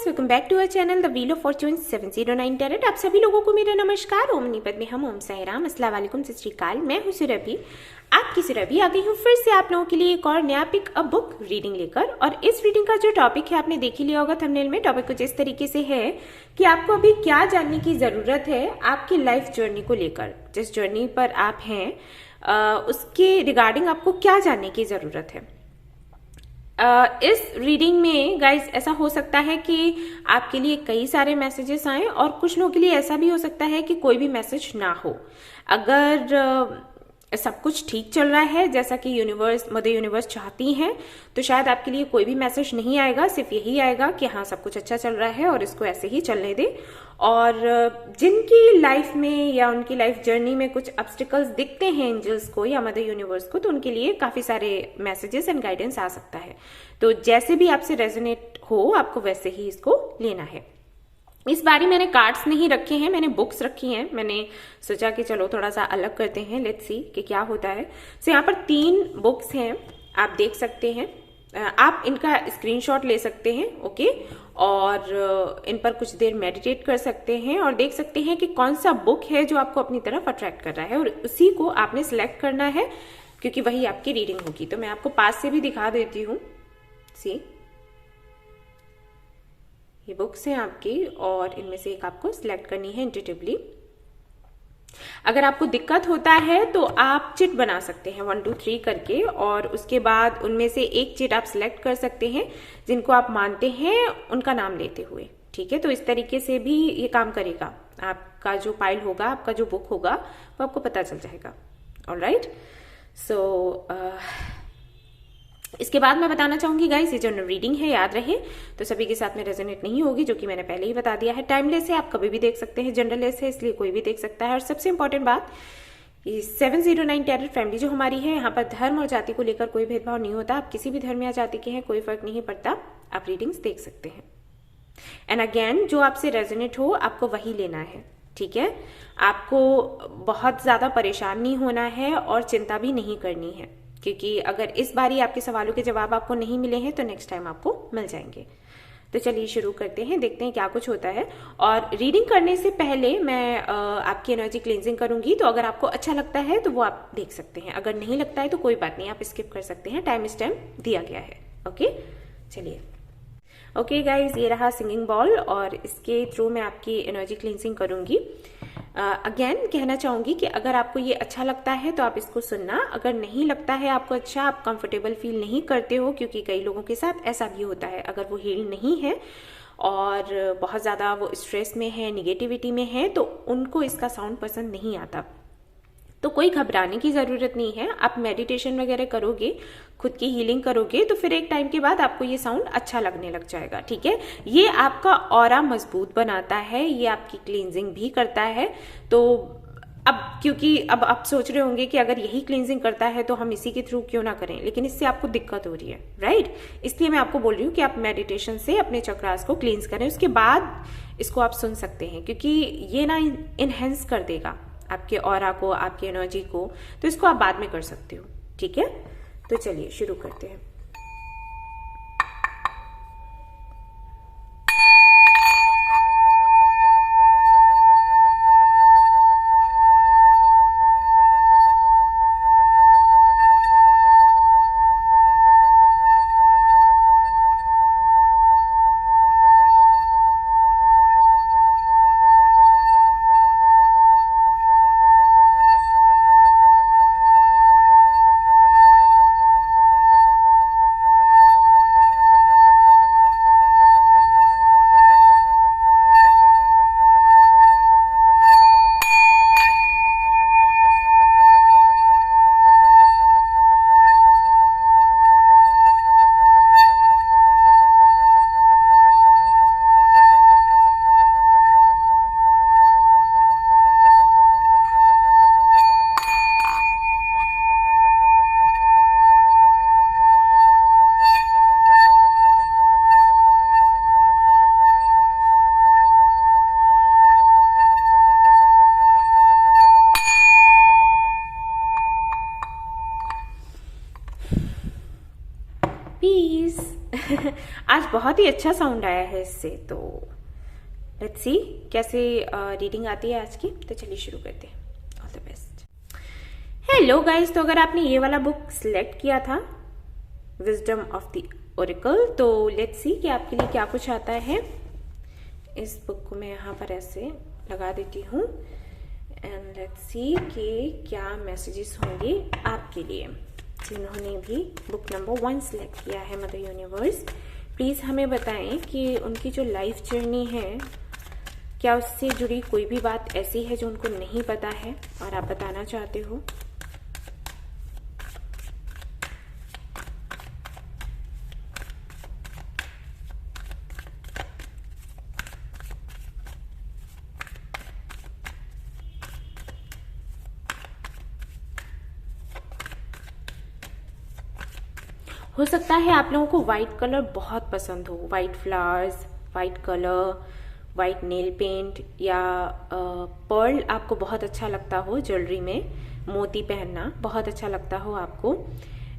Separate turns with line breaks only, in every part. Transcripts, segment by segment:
Welcome back to our channel the wheel of fortune 709 tarot. आप सभी लोगों को मेरा नमस्कार। ओम निपद में हम ओम साईराम, अस्सलाम वालेकुम, सत श्री अकाल। मैं हूँ सुरभि, आपकी सुरभि आ गई हूँ फिर से आप लोगों के लिए एक और नया पिक अ बुक रीडिंग लेकर। और इस रीडिंग का जो टॉपिक है आपने देख ही लिया होगा थंबनेल में। टॉपिक कुछ इस तरीके से है कि आपको अभी क्या जानने की जरूरत है आपकी लाइफ जर्नी को लेकर। जिस जर्नी पर आप हैं उसके रिगार्डिंग आपको क्या जानने की जरूरत है। इस रीडिंग में गाइस ऐसा हो सकता है कि आपके लिए कई सारे मैसेजेस आए और कुछ लोगों के लिए ऐसा भी हो सकता है कि कोई भी मैसेज ना हो। अगर सब कुछ ठीक चल रहा है जैसा कि मदर यूनिवर्स चाहती हैं तो शायद आपके लिए कोई भी मैसेज नहीं आएगा, सिर्फ यही आएगा कि हाँ सब कुछ अच्छा चल रहा है और इसको ऐसे ही चलने दे। और जिनकी लाइफ में या उनकी लाइफ जर्नी में कुछ ऑब्स्टिकल्स दिखते हैं एंजल्स को या मदर यूनिवर्स को, तो उनके लिए काफी सारे मैसेजेस एंड गाइडेंस आ सकता है। तो जैसे भी आपसे रेजोनेट हो आपको वैसे ही इसको लेना है। इस बारी मैंने कार्ड्स नहीं रखे हैं, मैंने बुक्स रखी हैं। मैंने सोचा कि चलो थोड़ा सा अलग करते हैं, लेट्स सी कि क्या होता है। सो यहाँ पर 3 बुक्स हैं, आप देख सकते हैं। आप इनका स्क्रीनशॉट ले सकते हैं, ओके, और इन पर कुछ देर मेडिटेट कर सकते हैं और देख सकते हैं कि कौन सा बुक है जो आपको अपनी तरफ अट्रैक्ट कर रहा है और उसी को आपने सिलेक्ट करना है क्योंकि वही आपकी रीडिंग होगी। तो मैं आपको पास से भी दिखा देती हूँ। सी ये बुक्स हैं आपकी और इनमें से एक आपको सिलेक्ट करनी है इंट्यूटिवली। अगर आपको दिक्कत होता है तो आप चिट बना सकते हैं 1 2 3 करके और उसके बाद उनमें से एक चिट आप सिलेक्ट कर सकते हैं जिनको आप मानते हैं उनका नाम लेते हुए। ठीक है, तो इस तरीके से भी ये काम करेगा। आपका जो पाइल होगा, आपका जो बुक होगा वो आपको पता चल जाएगा। ऑलराइट, सो इसके बाद मैं बताना चाहूंगी गाइस, ये जो रीडिंग है याद रहे तो सभी के साथ में रेजोनेट नहीं होगी, जो कि मैंने पहले ही बता दिया है। टाइमलेस है, आप कभी भी देख सकते हैं। जनरलेस है, इसलिए कोई भी देख सकता है। और सबसे इंपॉर्टेंट बात, 709 टैरेट फैमिली जो हमारी है, यहाँ पर धर्म और जाति को लेकर कोई भेदभाव नहीं होता। आप किसी भी धर्म या जाति के हैं, कोई फर्क नहीं पड़ता, आप रीडिंग्स देख सकते हैं। एंड अगेन, जो आपसे रेजोनेट हो आपको वही लेना है। ठीक है, आपको बहुत ज्यादा परेशान नहीं होना है और चिंता भी नहीं करनी है, क्योंकि अगर इस बारी आपके सवालों के जवाब आपको नहीं मिले हैं तो नेक्स्ट टाइम आपको मिल जाएंगे। तो चलिए शुरू करते हैं, देखते हैं क्या कुछ होता है। और रीडिंग करने से पहले मैं आपकी एनर्जी क्लींजिंग करूंगी, तो अगर आपको अच्छा लगता है तो वो आप देख सकते हैं, अगर नहीं लगता है तो कोई बात नहीं, आप स्किप कर सकते हैं। टाइम दिया गया है। ओके, चलिए। ओके गाइज, ये रहा सिंगिंग बॉल और इसके थ्रू मैं आपकी एनर्जी क्लींजिंग करूंगी। अगेन कहना चाहूंगी कि अगर आपको ये अच्छा लगता है तो आप इसको सुनना, अगर नहीं लगता है आपको अच्छा, आप कंफर्टेबल फील नहीं करते हो, क्योंकि कई लोगों के साथ ऐसा भी होता है, अगर वो हील नहीं है और बहुत ज़्यादा वो स्ट्रेस में है, निगेटिविटी में है, तो उनको इसका साउंड पसंद नहीं आता। तो कोई घबराने की ज़रूरत नहीं है। आप मेडिटेशन वगैरह करोगे, खुद की हीलिंग करोगे, तो फिर एक टाइम के बाद आपको ये साउंड अच्छा लगने लग जाएगा। ठीक है, ये आपका ऑरा मजबूत बनाता है, ये आपकी क्लींजिंग भी करता है। तो अब क्योंकि अब आप सोच रहे होंगे कि अगर यही क्लींजिंग करता है तो हम इसी के थ्रू क्यों ना करें, लेकिन इससे आपको दिक्कत हो रही है, राइट। इसलिए मैं आपको बोल रही हूँ कि आप मेडिटेशन से अपने चक्रास को क्लींस करें, उसके बाद इसको आप सुन सकते हैं, क्योंकि ये ना इनहेंस कर देगा आपके ऑरा को, आपकी एनर्जी को। तो इसको आप बाद में कर सकते हो। ठीक है, तो चलिए शुरू करते हैं। बहुत ही अच्छा साउंड आया है इससे। तो लेट्स सी कैसे रीडिंग आती है आज की। तो चलिए शुरू करते हैं। All the best. Hello guys, तो अगर आपने ये वाला बुक सिलेक्ट किया था विजडम ऑफ द ओरेकल, तो लेट्स सी कि आपके लिए क्या कुछ आता है। इस बुक को मैं यहाँ पर ऐसे लगा देती हूँ एंड लेट्स सी कि क्या मैसेजेस होंगे आपके लिए जिन्होंने भी बुक नंबर 1 सिलेक्ट किया है मदर यूनिवर्स। प्लीज़ हमें बताएं कि उनकी जो लाइफ जर्नी है, क्या उससे जुड़ी कोई भी बात ऐसी है जो उनको नहीं पता है और आप बताना चाहते हो। हो सकता है आप लोगों को वाइट कलर बहुत पसंद हो, white flowers, white colour, white nail paint या पर्ल आपको बहुत अच्छा लगता हो, ज्वेलरी में मोती पहनना बहुत अच्छा लगता हो आपको।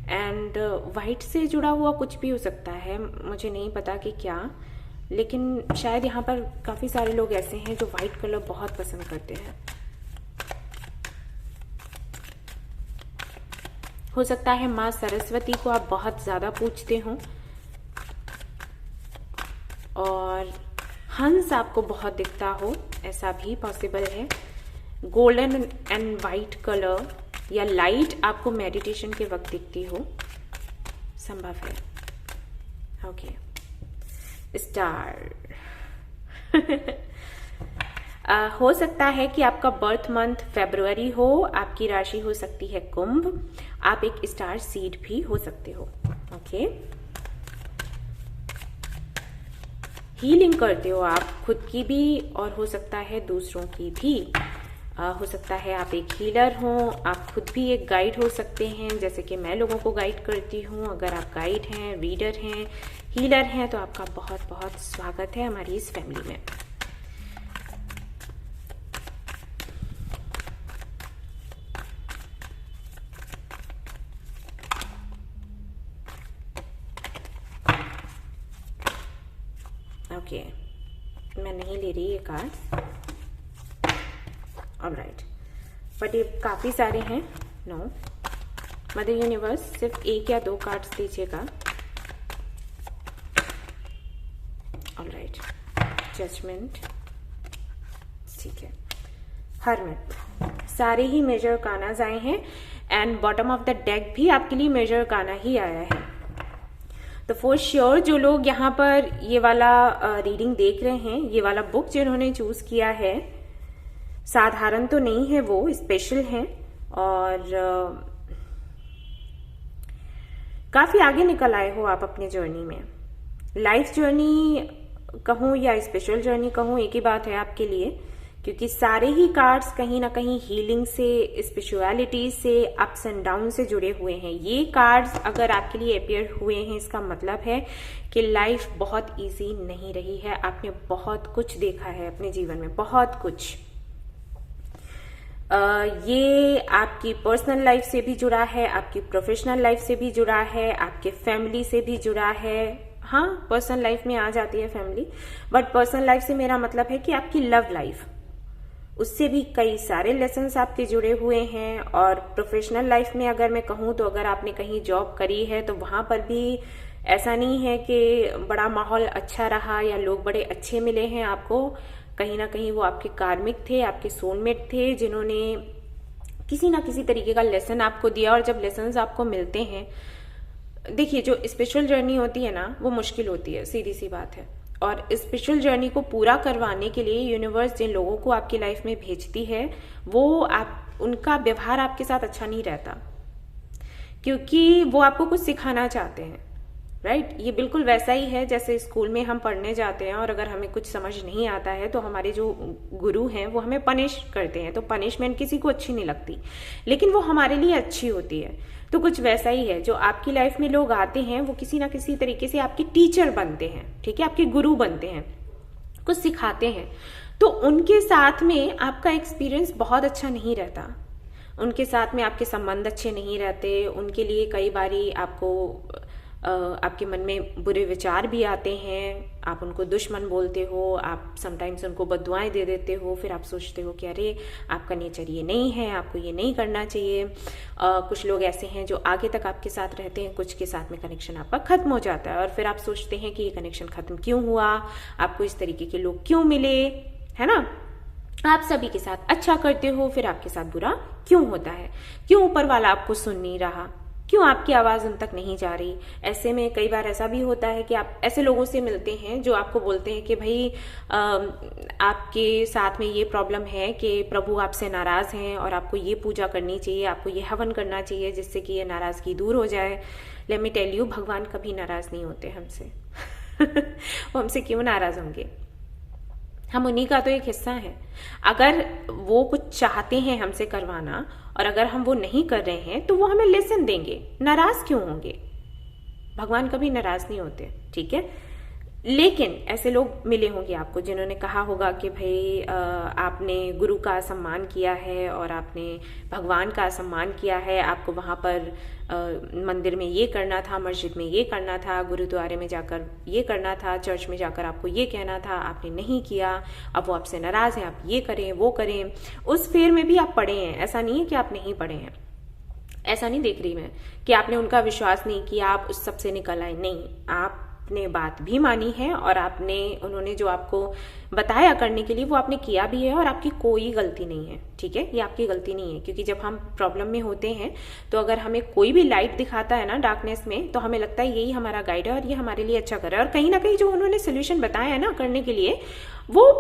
एंड वाइट से जुड़ा हुआ कुछ भी हो सकता है, मुझे नहीं पता कि क्या, लेकिन शायद यहाँ पर काफ़ी सारे लोग ऐसे हैं जो वाइट कलर बहुत पसंद करते हैं। हो सकता है माँ सरस्वती को आप बहुत ज़्यादा पूजते हो और हंस आपको बहुत दिखता हो, ऐसा भी पॉसिबल है। गोल्डन एंड वाइट कलर या लाइट आपको मेडिटेशन के वक्त दिखती हो, संभव है। ओके, स्टार हो सकता है कि आपका बर्थ मंथ फरवरी हो, आपकी राशि हो सकती है कुंभ, आप एक स्टार सीड भी हो सकते हो। ओके, हीलिंग करते हो आप खुद की भी और हो सकता है दूसरों की भी। हो सकता है आप एक हीलर हो, आप खुद भी एक गाइड हो सकते हैं, जैसे कि मैं लोगों को गाइड करती हूँ। अगर आप गाइड हैं, रीडर हैं, हीलर हैं, तो आपका बहुत बहुत स्वागत है हमारी इस फैमिली में। ओके, मैं नहीं ले रही ये कार्ड, ऑलराइट, बट ये काफ़ी सारे हैं। नो, मदर यूनिवर्स सिर्फ 1 या 2 कार्ड्स दीजिएगा। ऑलराइट, जजमेंट, ठीक है। हर्मिट, सारे ही मेजर कानाज आए हैं and bottom of the deck भी आपके लिए मेजर काना ही आया है। तो फॉर श्योर जो लोग यहाँ पर ये वाला रीडिंग देख रहे हैं, ये वाला बुक जिन्होंने चूज किया है, साधारण तो नहीं है, वो स्पेशल है और काफी आगे निकल आए हो आप अपनी जर्नी में। लाइफ जर्नी कहूँ या स्पेशल जर्नी कहूँ, एक ही बात है आपके लिए, क्योंकि सारे ही कार्ड्स कहीं ना कहीं हीलिंग से, स्पिरिचुअलिटी से, अप्स एंड डाउन से जुड़े हुए हैं। ये कार्ड्स अगर आपके लिए अपीयर हुए हैं, इसका मतलब है कि लाइफ बहुत इजी नहीं रही है। आपने बहुत कुछ देखा है अपने जीवन में, बहुत कुछ। ये आपकी पर्सनल लाइफ से भी जुड़ा है, आपकी प्रोफेशनल लाइफ से भी जुड़ा है, आपके फैमिली से भी जुड़ा है। हाँ, पर्सनल लाइफ में आ जाती है फैमिली, बट पर्सनल लाइफ से मेरा मतलब है कि आपकी लव लाइफ, उससे भी कई सारे लेसन्स आपके जुड़े हुए हैं। और प्रोफेशनल लाइफ में अगर मैं कहूँ तो अगर आपने कहीं जॉब करी है तो वहां पर भी ऐसा नहीं है कि बड़ा माहौल अच्छा रहा या लोग बड़े अच्छे मिले हैं आपको। कहीं ना कहीं वो आपके कार्मिक थे, आपके सोलमेट थे, जिन्होंने किसी ना किसी तरीके का लेसन आपको दिया। और जब लेसन्स आपको मिलते हैं, देखिए जो स्पिरिचुअल जर्नी होती है ना, वो मुश्किल होती है, सीधी सी बात है। और स्पिरिचुअल जर्नी को पूरा करवाने के लिए यूनिवर्स जिन लोगों को आपकी लाइफ में भेजती है, वो उनका व्यवहार आपके साथ अच्छा नहीं रहता, क्योंकि वो आपको कुछ सिखाना चाहते हैं। राइट, ये बिल्कुल वैसा ही है जैसे स्कूल में हम पढ़ने जाते हैं और अगर हमें कुछ समझ नहीं आता है तो हमारे जो गुरु हैं वो हमें पनिश करते हैं। तो पनिशमेंट किसी को अच्छी नहीं लगती, लेकिन वो हमारे लिए अच्छी होती है। तो कुछ वैसा ही है, जो आपकी लाइफ में लोग आते हैं वो किसी ना किसी तरीके से आपके टीचर बनते हैं, ठीक है, आपके गुरु बनते हैं, कुछ सिखाते हैं। तो उनके साथ में आपका एक्सपीरियंस बहुत अच्छा नहीं रहता, उनके साथ में आपके संबंध अच्छे नहीं रहते। उनके लिए कई बारी आपको आपके मन में बुरे विचार भी आते हैं, आप उनको दुश्मन बोलते हो, आप समटाइम्स उनको बद्दुआएं दे देते हो, फिर आप सोचते हो कि अरे आपका नेचर ये नहीं है, आपको ये नहीं करना चाहिए। कुछ लोग ऐसे हैं जो आगे तक आपके साथ रहते हैं, कुछ के साथ में कनेक्शन आपका खत्म हो जाता है और फिर आप सोचते हैं कि ये कनेक्शन खत्म क्यों हुआ, आपको इस तरीके के लोग क्यों मिले, है ना। आप सभी के साथ अच्छा करते हो, फिर आपके साथ बुरा क्यों होता है, क्यों ऊपर वाला आपको सुन नहीं रहा, क्यों आपकी आवाज उन तक नहीं जा रही। ऐसे में कई बार ऐसा भी होता है कि आप ऐसे लोगों से मिलते हैं जो आपको बोलते हैं कि भाई आपके साथ में ये प्रॉब्लम है कि प्रभु आपसे नाराज हैं और आपको ये पूजा करनी चाहिए, आपको ये हवन करना चाहिए जिससे कि ये नाराजगी दूर हो जाए। लेट मी टेल यू, भगवान कभी नाराज नहीं होते हमसे। वो हमसे क्यों नाराज होंगे, हम उन्हीं का तो एक हिस्सा है। अगर वो कुछ चाहते हैं हमसे करवाना और अगर हम वो नहीं कर रहे हैं तो वो हमें लेसन देंगे, नाराज क्यों होंगे। भगवान कभी नाराज नहीं होते, ठीक है। लेकिन ऐसे लोग मिले होंगे आपको जिन्होंने कहा होगा कि भाई आपने गुरु का सम्मान किया है और आपने भगवान का सम्मान किया है, आपको वहाँ पर मंदिर में ये करना था, मस्जिद में ये करना था, गुरुद्वारे में जाकर ये करना था, चर्च में जाकर आपको ये कहना था, आपने नहीं किया, अब वो आपसे नाराज हैं, आप ये करें वो करें। उस फेर में भी आप पढ़े हैं, ऐसा नहीं है कि आप नहीं पढ़े हैं, ऐसा नहीं देख रही मैं कि आपने उनका विश्वास नहीं किया, आप उस सबसे निकल आए, नहीं, आपने बात भी मानी है और आपने उन्होंने जो आपको बताया करने के लिए वो आपने किया भी है और आपकी कोई गलती नहीं है, ठीक है। ये आपकी गलती नहीं है, क्योंकि जब हम प्रॉब्लम में होते हैं तो अगर हमें कोई भी लाइट दिखाता है ना डार्कनेस में, तो हमें लगता है यही हमारा गाइड है और ये हमारे लिए अच्छा कर रहा है। और कहीं ना कहीं जो उन्होंने सोल्यूशन बताया है ना करने के लिए, वो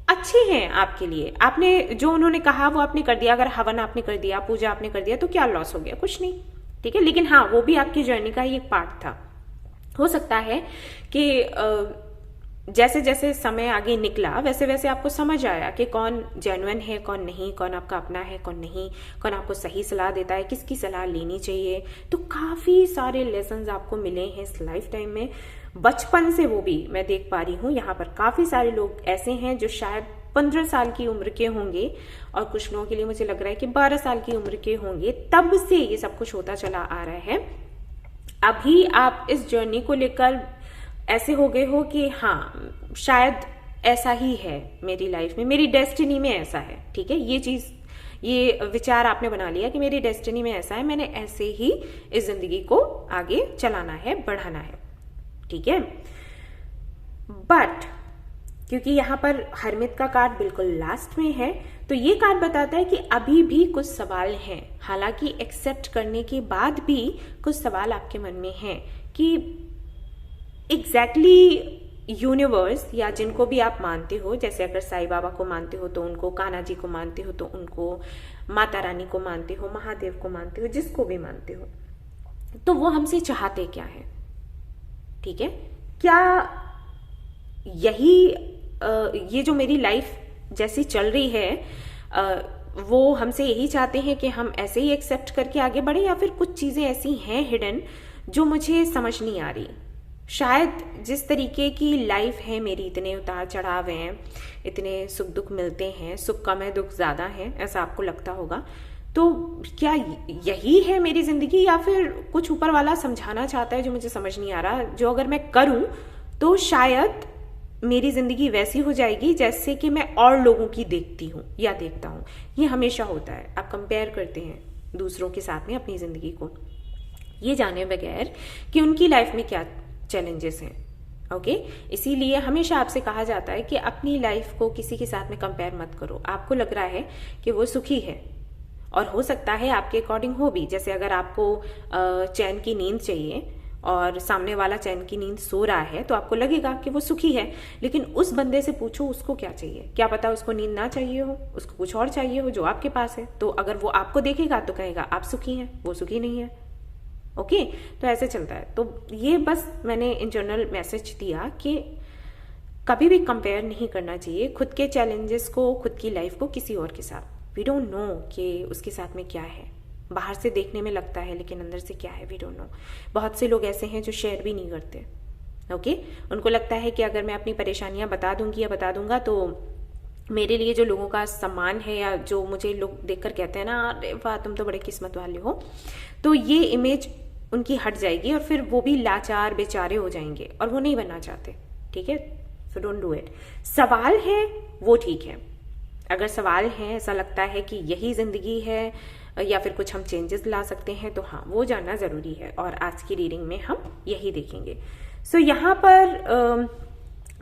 अच्छे हैं आपके लिए। आपने जो उन्होंने कहा वो आपने कर दिया, अगर हवन आपने कर दिया, पूजा आपने कर दिया, तो क्या लॉस हो गया, कुछ नहीं, ठीक है। लेकिन हाँ, वो भी आपकी जर्नी का ही एक पार्ट था। हो सकता है कि जैसे जैसे समय आगे निकला वैसे वैसे आपको समझ आया कि कौन जेन्युइन है, कौन नहीं, कौन आपका अपना है, कौन नहीं, कौन आपको सही सलाह देता है, किसकी सलाह लेनी चाहिए। तो काफी सारे लेसन्स आपको मिले हैं इस लाइफ टाइम में, बचपन से वो भी मैं देख पा रही हूँ। यहाँ पर काफी सारे लोग ऐसे हैं जो शायद 15 साल की उम्र के होंगे और कुछ लोगों के लिए मुझे लग रहा है कि 12 साल की उम्र के होंगे, तब से ये सब कुछ होता चला आ रहा है। अभी आप इस जर्नी को लेकर ऐसे हो गए हो कि हाँ शायद ऐसा ही है मेरी लाइफ में, मेरी डेस्टिनी में ऐसा है, ठीक है। ये चीज, ये विचार आपने बना लिया कि मेरी डेस्टिनी में ऐसा है, मैंने ऐसे ही इस जिंदगी को आगे चलाना है, बढ़ाना है, ठीक है। बट क्योंकि यहाँ पर हरमित का कार्ड बिल्कुल लास्ट में है, तो ये कार्ड बताता है कि अभी भी कुछ सवाल हैं। हालांकि एक्सेप्ट करने के बाद भी कुछ सवाल आपके मन में हैं कि एग्जैक्टली यूनिवर्स या जिनको भी आप मानते हो, जैसे अगर साईं बाबा को मानते हो तो उनको, कान्हा जी को मानते हो तो उनको, माता रानी को मानते हो, महादेव को मानते हो, जिसको भी मानते हो, तो वो हमसे चाहते क्या है, ठीक है। क्या यही ये जो मेरी लाइफ जैसी चल रही है वो हमसे यही चाहते हैं कि हम ऐसे ही एक्सेप्ट करके आगे बढ़े, या फिर कुछ चीजें ऐसी हैं हिडन जो मुझे समझ नहीं आ रही। शायद जिस तरीके की लाइफ है मेरी, इतने उतार चढ़ाव हैं, इतने सुख दुख मिलते हैं, सुख कम है दुख ज्यादा है, ऐसा आपको लगता होगा। तो क्या यही है मेरी जिंदगी, या फिर कुछ ऊपर वाला समझाना चाहता है जो मुझे समझ नहीं आ रहा, जो अगर मैं करूं तो शायद मेरी जिंदगी वैसी हो जाएगी जैसे कि मैं और लोगों की देखती हूँ या देखता हूँ। ये हमेशा होता है, आप कंपेयर करते हैं दूसरों के साथ में अपनी जिंदगी को, ये जाने बगैर कि उनकी लाइफ में क्या चैलेंजेस हैं, ओके। इसीलिए हमेशा आपसे कहा जाता है कि अपनी लाइफ को किसी के साथ में कंपेयर मत करो। आपको लग रहा है कि वो सुखी है, और हो सकता है आपके अकॉर्डिंग हो भी। जैसे अगर आपको चैन की नींद चाहिए और सामने वाला चैन की नींद सो रहा है तो आपको लगेगा कि वो सुखी है, लेकिन उस बंदे से पूछो उसको क्या चाहिए, क्या पता उसको नींद ना चाहिए हो, उसको कुछ और चाहिए हो जो आपके पास है। तो अगर वो आपको देखेगा तो कहेगा आप सुखी हैं, वो सुखी नहीं है, ओके। तो ऐसे चलता है। तो ये बस मैंने इन जनरल मैसेज दिया कि कभी भी कंपेयर नहीं करना चाहिए खुद के चैलेंजेस को, खुद की लाइफ को किसी और के साथ। वी डोंट नो कि उसके साथ में क्या है, बाहर से देखने में लगता है लेकिन अंदर से क्या है वी डोंट नो। बहुत से लोग ऐसे हैं जो शेयर भी नहीं करते, ओके। उनको लगता है कि अगर मैं अपनी परेशानियां बता दूंगी या बता दूंगा तो मेरे लिए जो लोगों का सम्मान है, या जो मुझे लोग देखकर कहते हैं ना अरे वाह तुम तो बड़े किस्मत वाले हो, तो ये इमेज उनकी हट जाएगी और फिर वो भी लाचार बेचारे हो जाएंगे और वो नहीं बनना चाहते। ठीक है, सो डोंट डू इट। सवाल है वो ठीक है, अगर सवाल है ऐसा लगता है कि यही जिंदगी है या फिर कुछ हम चेंजेस ला सकते हैं तो हाँ, वो जानना जरूरी है और आज की रीडिंग में हम यही देखेंगे। सो यहाँ पर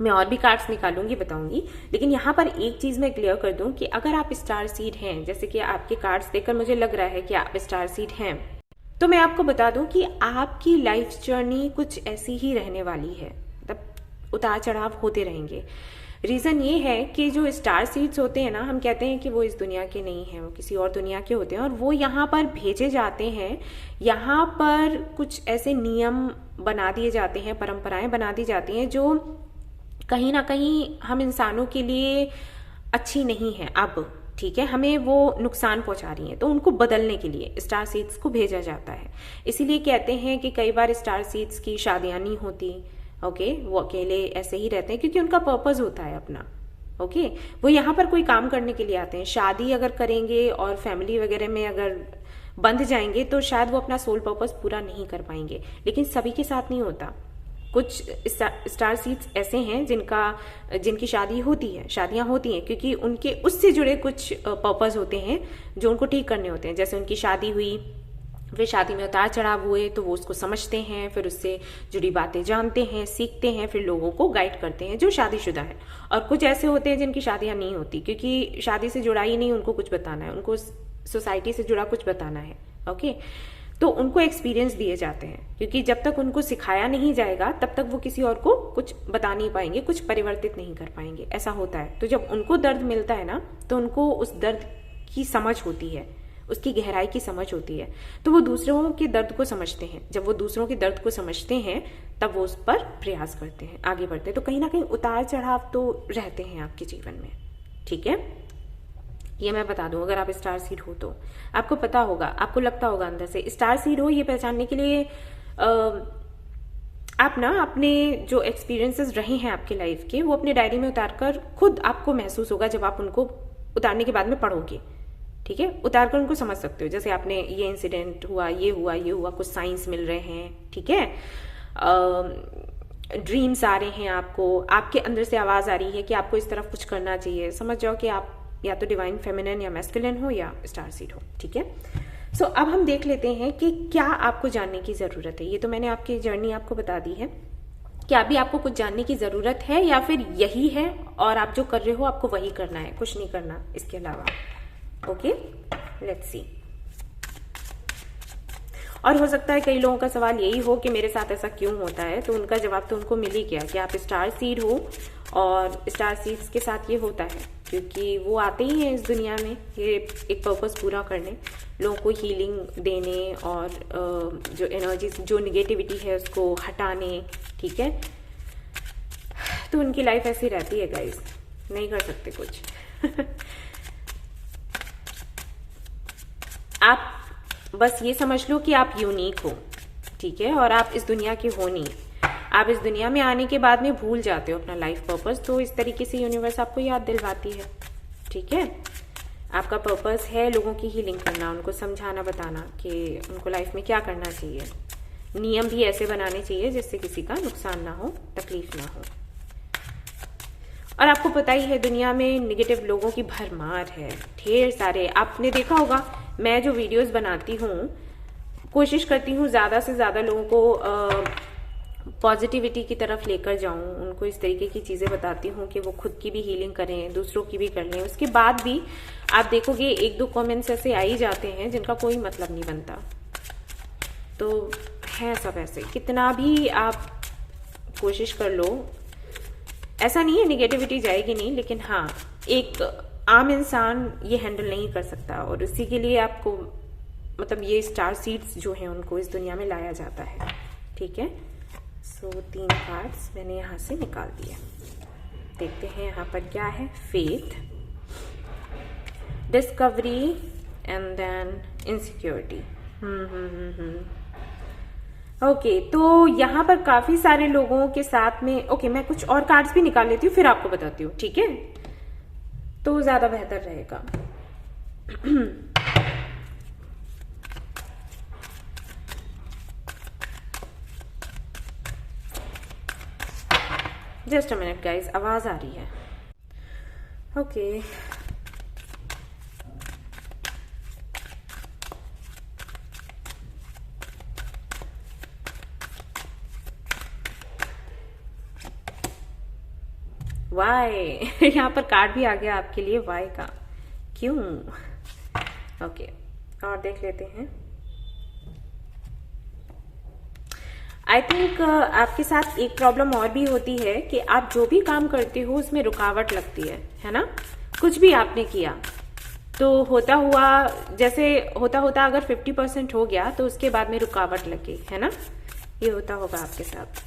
मैं और भी कार्ड्स निकालूंगी, बताऊंगी, लेकिन यहाँ पर एक चीज मैं क्लियर कर दूं कि अगर आप स्टार सीड हैं, जैसे कि आपके कार्ड्स देखकर मुझे लग रहा है कि आप स्टार सीड हैं, तो मैं आपको बता दूं कि आपकी लाइफ जर्नी कुछ ऐसी ही रहने वाली है, मतलब उतार चढ़ाव होते रहेंगे। रीजन ये है कि जो स्टार सीड्स होते हैं ना, हम कहते हैं कि वो इस दुनिया के नहीं हैं, वो किसी और दुनिया के होते हैं और वो यहाँ पर भेजे जाते हैं। यहाँ पर कुछ ऐसे नियम बना दिए जाते हैं, परंपराएं बना दी जाती हैं जो कहीं ना कहीं हम इंसानों के लिए अच्छी नहीं है अब। ठीक है, हमें वो नुकसान पहुंचा रही हैं, तो उनको बदलने के लिए स्टार सीड्स को भेजा जाता है। इसीलिए कहते हैं कि कई बार स्टार सीड्स की शादियां नहीं होती। ओके, वो अकेले ऐसे ही रहते हैं क्योंकि उनका पर्पस होता है अपना। ओके, वो यहाँ पर कोई काम करने के लिए आते हैं। शादी अगर करेंगे और फैमिली वगैरह में अगर बंध जाएंगे तो शायद वो अपना सोल पर्पस पूरा नहीं कर पाएंगे, लेकिन सभी के साथ नहीं होता। कुछ स्टार सीड्स ऐसे हैं जिनकी शादी होती है, शादियां होती हैं क्योंकि उनके उससे जुड़े कुछ पर्पस होते हैं जो उनको ठीक करने होते हैं। जैसे उनकी शादी हुई, फिर शादी में उतार चढ़ाव हुए, तो वो उसको समझते हैं, फिर उससे जुड़ी बातें जानते हैं, सीखते हैं, फिर लोगों को गाइड करते हैं जो शादीशुदा है। और कुछ ऐसे होते हैं जिनकी शादियां नहीं होती क्योंकि शादी से जुड़ा ही नहीं, उनको कुछ बताना है, उनको सोसाइटी से जुड़ा कुछ बताना है। ओके, तो उनको एक्सपीरियंस दिए जाते हैं क्योंकि जब तक उनको सिखाया नहीं जाएगा तब तक वो किसी और को कुछ बता नहीं पाएंगे, कुछ परिवर्तित नहीं कर पाएंगे, ऐसा होता है। तो जब उनको दर्द मिलता है ना, तो उनको उस दर्द की समझ होती है, उसकी गहराई की समझ होती है, तो वो दूसरों के दर्द को समझते हैं। जब वो दूसरों के दर्द को समझते हैं तब वो उस पर प्रयास करते हैं, आगे बढ़ते हैं। तो कहीं ना कहीं उतार चढ़ाव तो रहते हैं आपके जीवन में। ठीक है, ये मैं बता दूं, अगर आप स्टार सीड हो तो आपको पता होगा, आपको लगता होगा अंदर से स्टार सीड हो, ये पहचानने के लिए आप ना अपने जो एक्सपीरियंसेस रहे हैं आपके लाइफ के, वो अपने डायरी में उतारकर खुद आपको महसूस होगा जब आप उनको उतारने के बाद में पढ़ोगे। ठीक है, उतार कर उनको समझ सकते हो। जैसे आपने ये इंसिडेंट हुआ, ये हुआ, ये हुआ, कुछ साइंस मिल रहे हैं। ठीक है, ड्रीम्स आ रहे हैं आपको, आपके अंदर से आवाज आ रही है कि आपको इस तरफ कुछ करना चाहिए। समझ जाओ कि आप या तो डिवाइन फेमिनिन या मैस्कुलिन हो या स्टार सीड हो। ठीक है, सो अब हम देख लेते हैं कि क्या आपको जानने की जरूरत है। ये तो मैंने आपकी जर्नी आपको बता दी है, क्या अभी आपको कुछ जानने की जरूरत है या फिर यही है और आप जो कर रहे हो आपको वही करना है, कुछ नहीं करना इसके अलावा। Okay, let's see. और हो सकता है कई लोगों का सवाल यही हो कि मेरे साथ ऐसा क्यों होता है, तो उनका जवाब तो उनको मिल ही गया कि आप स्टार सीड हो और स्टार सीड्स के साथ ये होता है क्योंकि वो आते ही हैं इस दुनिया में ये एक पर्पस पूरा करने, लोगों को हीलिंग देने और जो एनर्जी, जो निगेटिविटी है उसको हटाने। ठीक है, तो उनकी लाइफ ऐसी रहती है गाइस, नहीं कर सकते कुछ। आप बस ये समझ लो कि आप यूनिक हो। ठीक है, और आप इस दुनिया के हो नहीं, आप इस दुनिया में आने के बाद में भूल जाते हो अपना लाइफ पर्पस, तो इस तरीके से यूनिवर्स आपको याद दिलवाती है। ठीक है, आपका पर्पस है लोगों की हीलिंग करना, उनको समझाना, बताना कि उनको लाइफ में क्या करना चाहिए। नियम भी ऐसे बनाने चाहिए जिससे किसी का नुकसान ना हो, तकलीफ ना हो। और आपको पता ही है दुनिया में नेगेटिव लोगों की भरमार है, ढेर सारे। आपने देखा होगा, मैं जो वीडियोस बनाती हूँ कोशिश करती हूँ ज्यादा से ज्यादा लोगों को पॉजिटिविटी की तरफ लेकर जाऊं, उनको इस तरीके की चीजें बताती हूँ कि वो खुद की भी हीलिंग करें, दूसरों की भी कर लें। उसके बाद भी आप देखोगे एक दो कमेंट्स ऐसे आ ही जाते हैं जिनका कोई मतलब नहीं बनता। तो है सब ऐसे, कितना भी आप कोशिश कर लो, ऐसा नहीं है निगेटिविटी जाएगी नहीं, लेकिन हाँ एक आम इंसान ये हैंडल नहीं कर सकता और इसी के लिए आपको मतलब ये स्टार सीड्स जो हैं उनको इस दुनिया में लाया जाता है। ठीक है, सो 3 कार्ड्स मैंने यहाँ से निकाल दिए। देखते हैं यहाँ पर क्या है। Faith, discovery and then insecurity. Okay, तो यहाँ पर काफी सारे लोगों के साथ में ओके मैं कुछ और कार्ड्स भी निकाल लेती हूँ फिर आपको बताती हूँ। ठीक है, तो ज्यादा बेहतर रहेगा। जस्ट अ मिनट गाइज, आवाज आ रही है। ओके वाई यहाँ पर कार्ड भी आ गया आपके लिए वाई का, क्यों? ओके और देख लेते हैं। आई थिंक आपके साथ एक प्रॉब्लम और भी होती है कि आप जो भी काम करते हो उसमें रुकावट लगती है ना? कुछ भी आपने किया तो होता हुआ, जैसे होता होता अगर 50% हो गया तो उसके बाद में रुकावट लगी, है ना? ये होता होगा आपके साथ।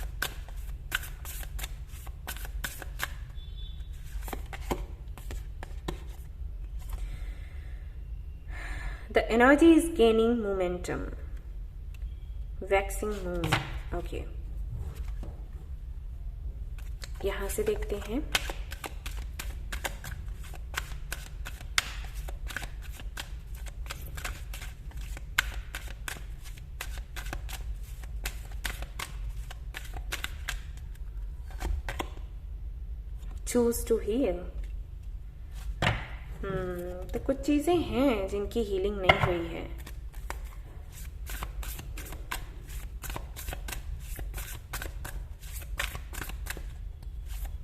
The energy is gaining momentum. Waxing moon. Okay. यहां से देखते हैं। Choose to heal. तो कुछ चीजें हैं जिनकी हीलिंग नहीं हुई है।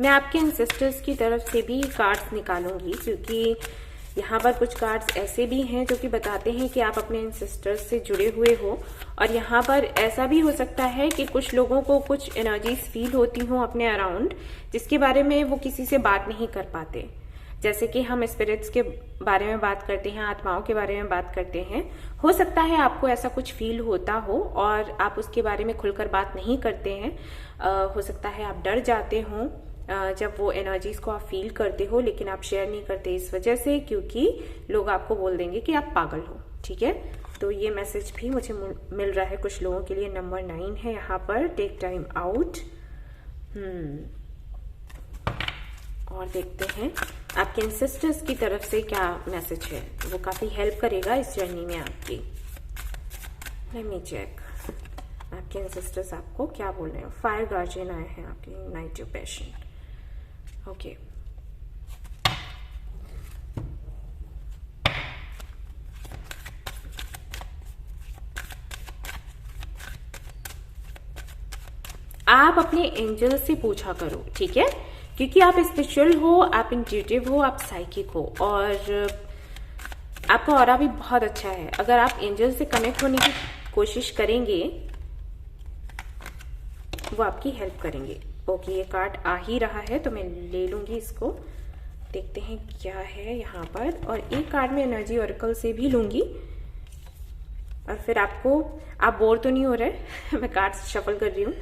मैं आपके एंसेस्टर्स की तरफ से भी कार्ड्स निकालूंगी, क्योंकि यहाँ पर कुछ कार्ड्स ऐसे भी हैं जो कि बताते हैं कि आप अपने एंसेस्टर्स से जुड़े हुए हो। और यहाँ पर ऐसा भी हो सकता है कि कुछ लोगों को कुछ एनर्जीज फील होती हों अपने अराउंड, जिसके बारे में वो किसी से बात नहीं कर पाते। जैसे कि हम स्पिरिट्स के बारे में बात करते हैं, आत्माओं के बारे में बात करते हैं, हो सकता है आपको ऐसा कुछ फील होता हो और आप उसके बारे में खुलकर बात नहीं करते हैं। हो सकता है आप डर जाते हो जब वो एनर्जीज को आप फील करते हो, लेकिन आप शेयर नहीं करते इस वजह से क्योंकि लोग आपको बोल देंगे कि आप पागल हो। ठीक है, तो ये मैसेज भी मुझे मिल रहा है कुछ लोगों के लिए। नंबर 9 है यहाँ पर, टेक टाइम आउट। और देखते हैं आपके एंसेस्टर्स की तरफ से क्या मैसेज है, वो काफी हेल्प करेगा इस जर्नी में आपकी। लेट मी चेक आपके एंसेस्टर्स आपको क्या बोल रहे हैं। फायर गार्जियन आए हैं आपके, इग्नाइट योर पैशन। ओके आप अपने एंजल से पूछा करो, ठीक है? क्योंकि आप स्पिरिचुअल हो, आप इंट्यूटिव हो, आप साइकिक हो और आपका ऑरा भी बहुत अच्छा है। अगर आप एंजल से कनेक्ट होने की कोशिश करेंगे वो आपकी हेल्प करेंगे। ओके, ये कार्ड आ ही रहा है तो मैं ले लूंगी इसको। देखते हैं क्या है यहाँ पर, और एक कार्ड में एनर्जी ऑरेकल से भी लूंगी। और फिर आप बोर तो नहीं हो रहे मैं कार्ड्स शफल कर रही हूँ।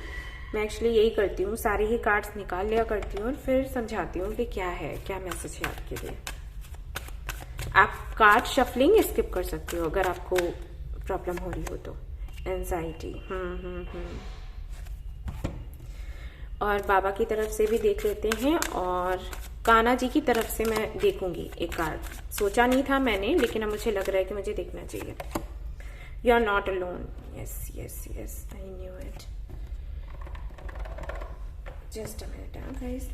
मैं एक्चुअली यही करती हूँ, सारे ही कार्ड्स निकाल लिया करती हूँ और फिर समझाती हूँ कि क्या है, क्या मैसेज है आपके लिए। आप कार्ड शफलिंग स्किप कर सकते हो अगर आपको प्रॉब्लम हो रही हो तो। एंजाइटी, और बाबा की तरफ से भी देख लेते हैं, और कान्हा जी की तरफ से मैं देखूंगी एक कार्ड। सोचा नहीं था मैंने, लेकिन अब मुझे लग रहा है कि मुझे देखना चाहिए। You are not alone. Yes yes yes, I knew it. Just a minute guys.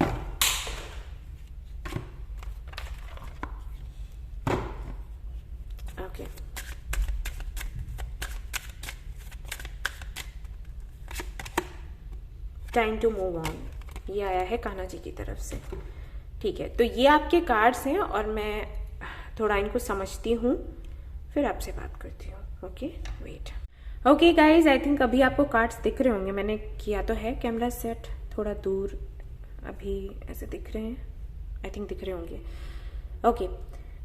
Okay, time to move on, ये आया है कान्हा जी की तरफ से। ठीक है, तो ये आपके कार्ड्स हैं और मैं थोड़ा इनको समझती हूँ, फिर आपसे बात करती हूँ। Okay wait. Okay guys, I think अभी आपको कार्ड्स दिख रहे होंगे। मैंने किया तो है कैमरा सेट थोड़ा दूर, अभी ऐसे दिख रहे हैं, आई थिंक दिख रहे होंगे। ओके,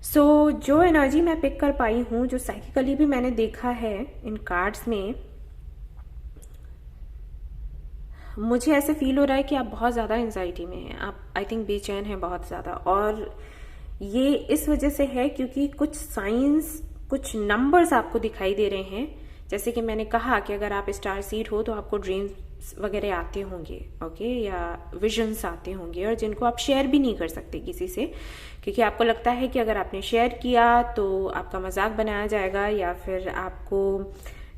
सो जो एनर्जी मैं पिक कर पाई हूँ, जो साइकिकली भी मैंने देखा है इन कार्ड्स में, मुझे ऐसे फील हो रहा है कि आप बहुत ज़्यादा एंजाइटी में हैं। आप आई थिंक बेचैन हैं बहुत ज़्यादा, और ये इस वजह से है क्योंकि कुछ साइंस, कुछ नंबर्स आपको दिखाई दे रहे हैं। जैसे कि मैंने कहा कि अगर आप स्टार सीड हो तो आपको ड्रीम्स वगैरह आते होंगे, ओके, या विजन्स आते होंगे, और जिनको आप शेयर भी नहीं कर सकते किसी से, क्योंकि आपको लगता है कि अगर आपने शेयर किया तो आपका मजाक बनाया जाएगा या फिर आपको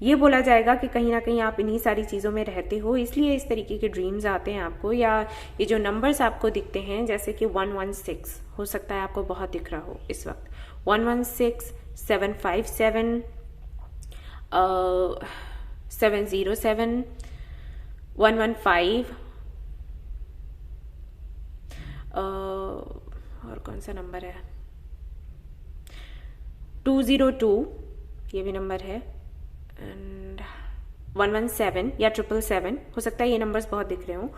ये बोला जाएगा कि कहीं ना कहीं आप इन्हीं सारी चीज़ों में रहते हो, इसलिए इस तरीके के ड्रीम्स आते हैं आपको। या ये जो नंबर्स आपको दिखते हैं जैसे कि 116 हो सकता है आपको बहुत दिख रहा हो इस वक्त, 116, 757, 707, 115, और कौन सा नंबर है, 202 ये भी नंबर है, एंड 117 या 777 हो सकता है ये नंबर्स बहुत दिख रहे हों।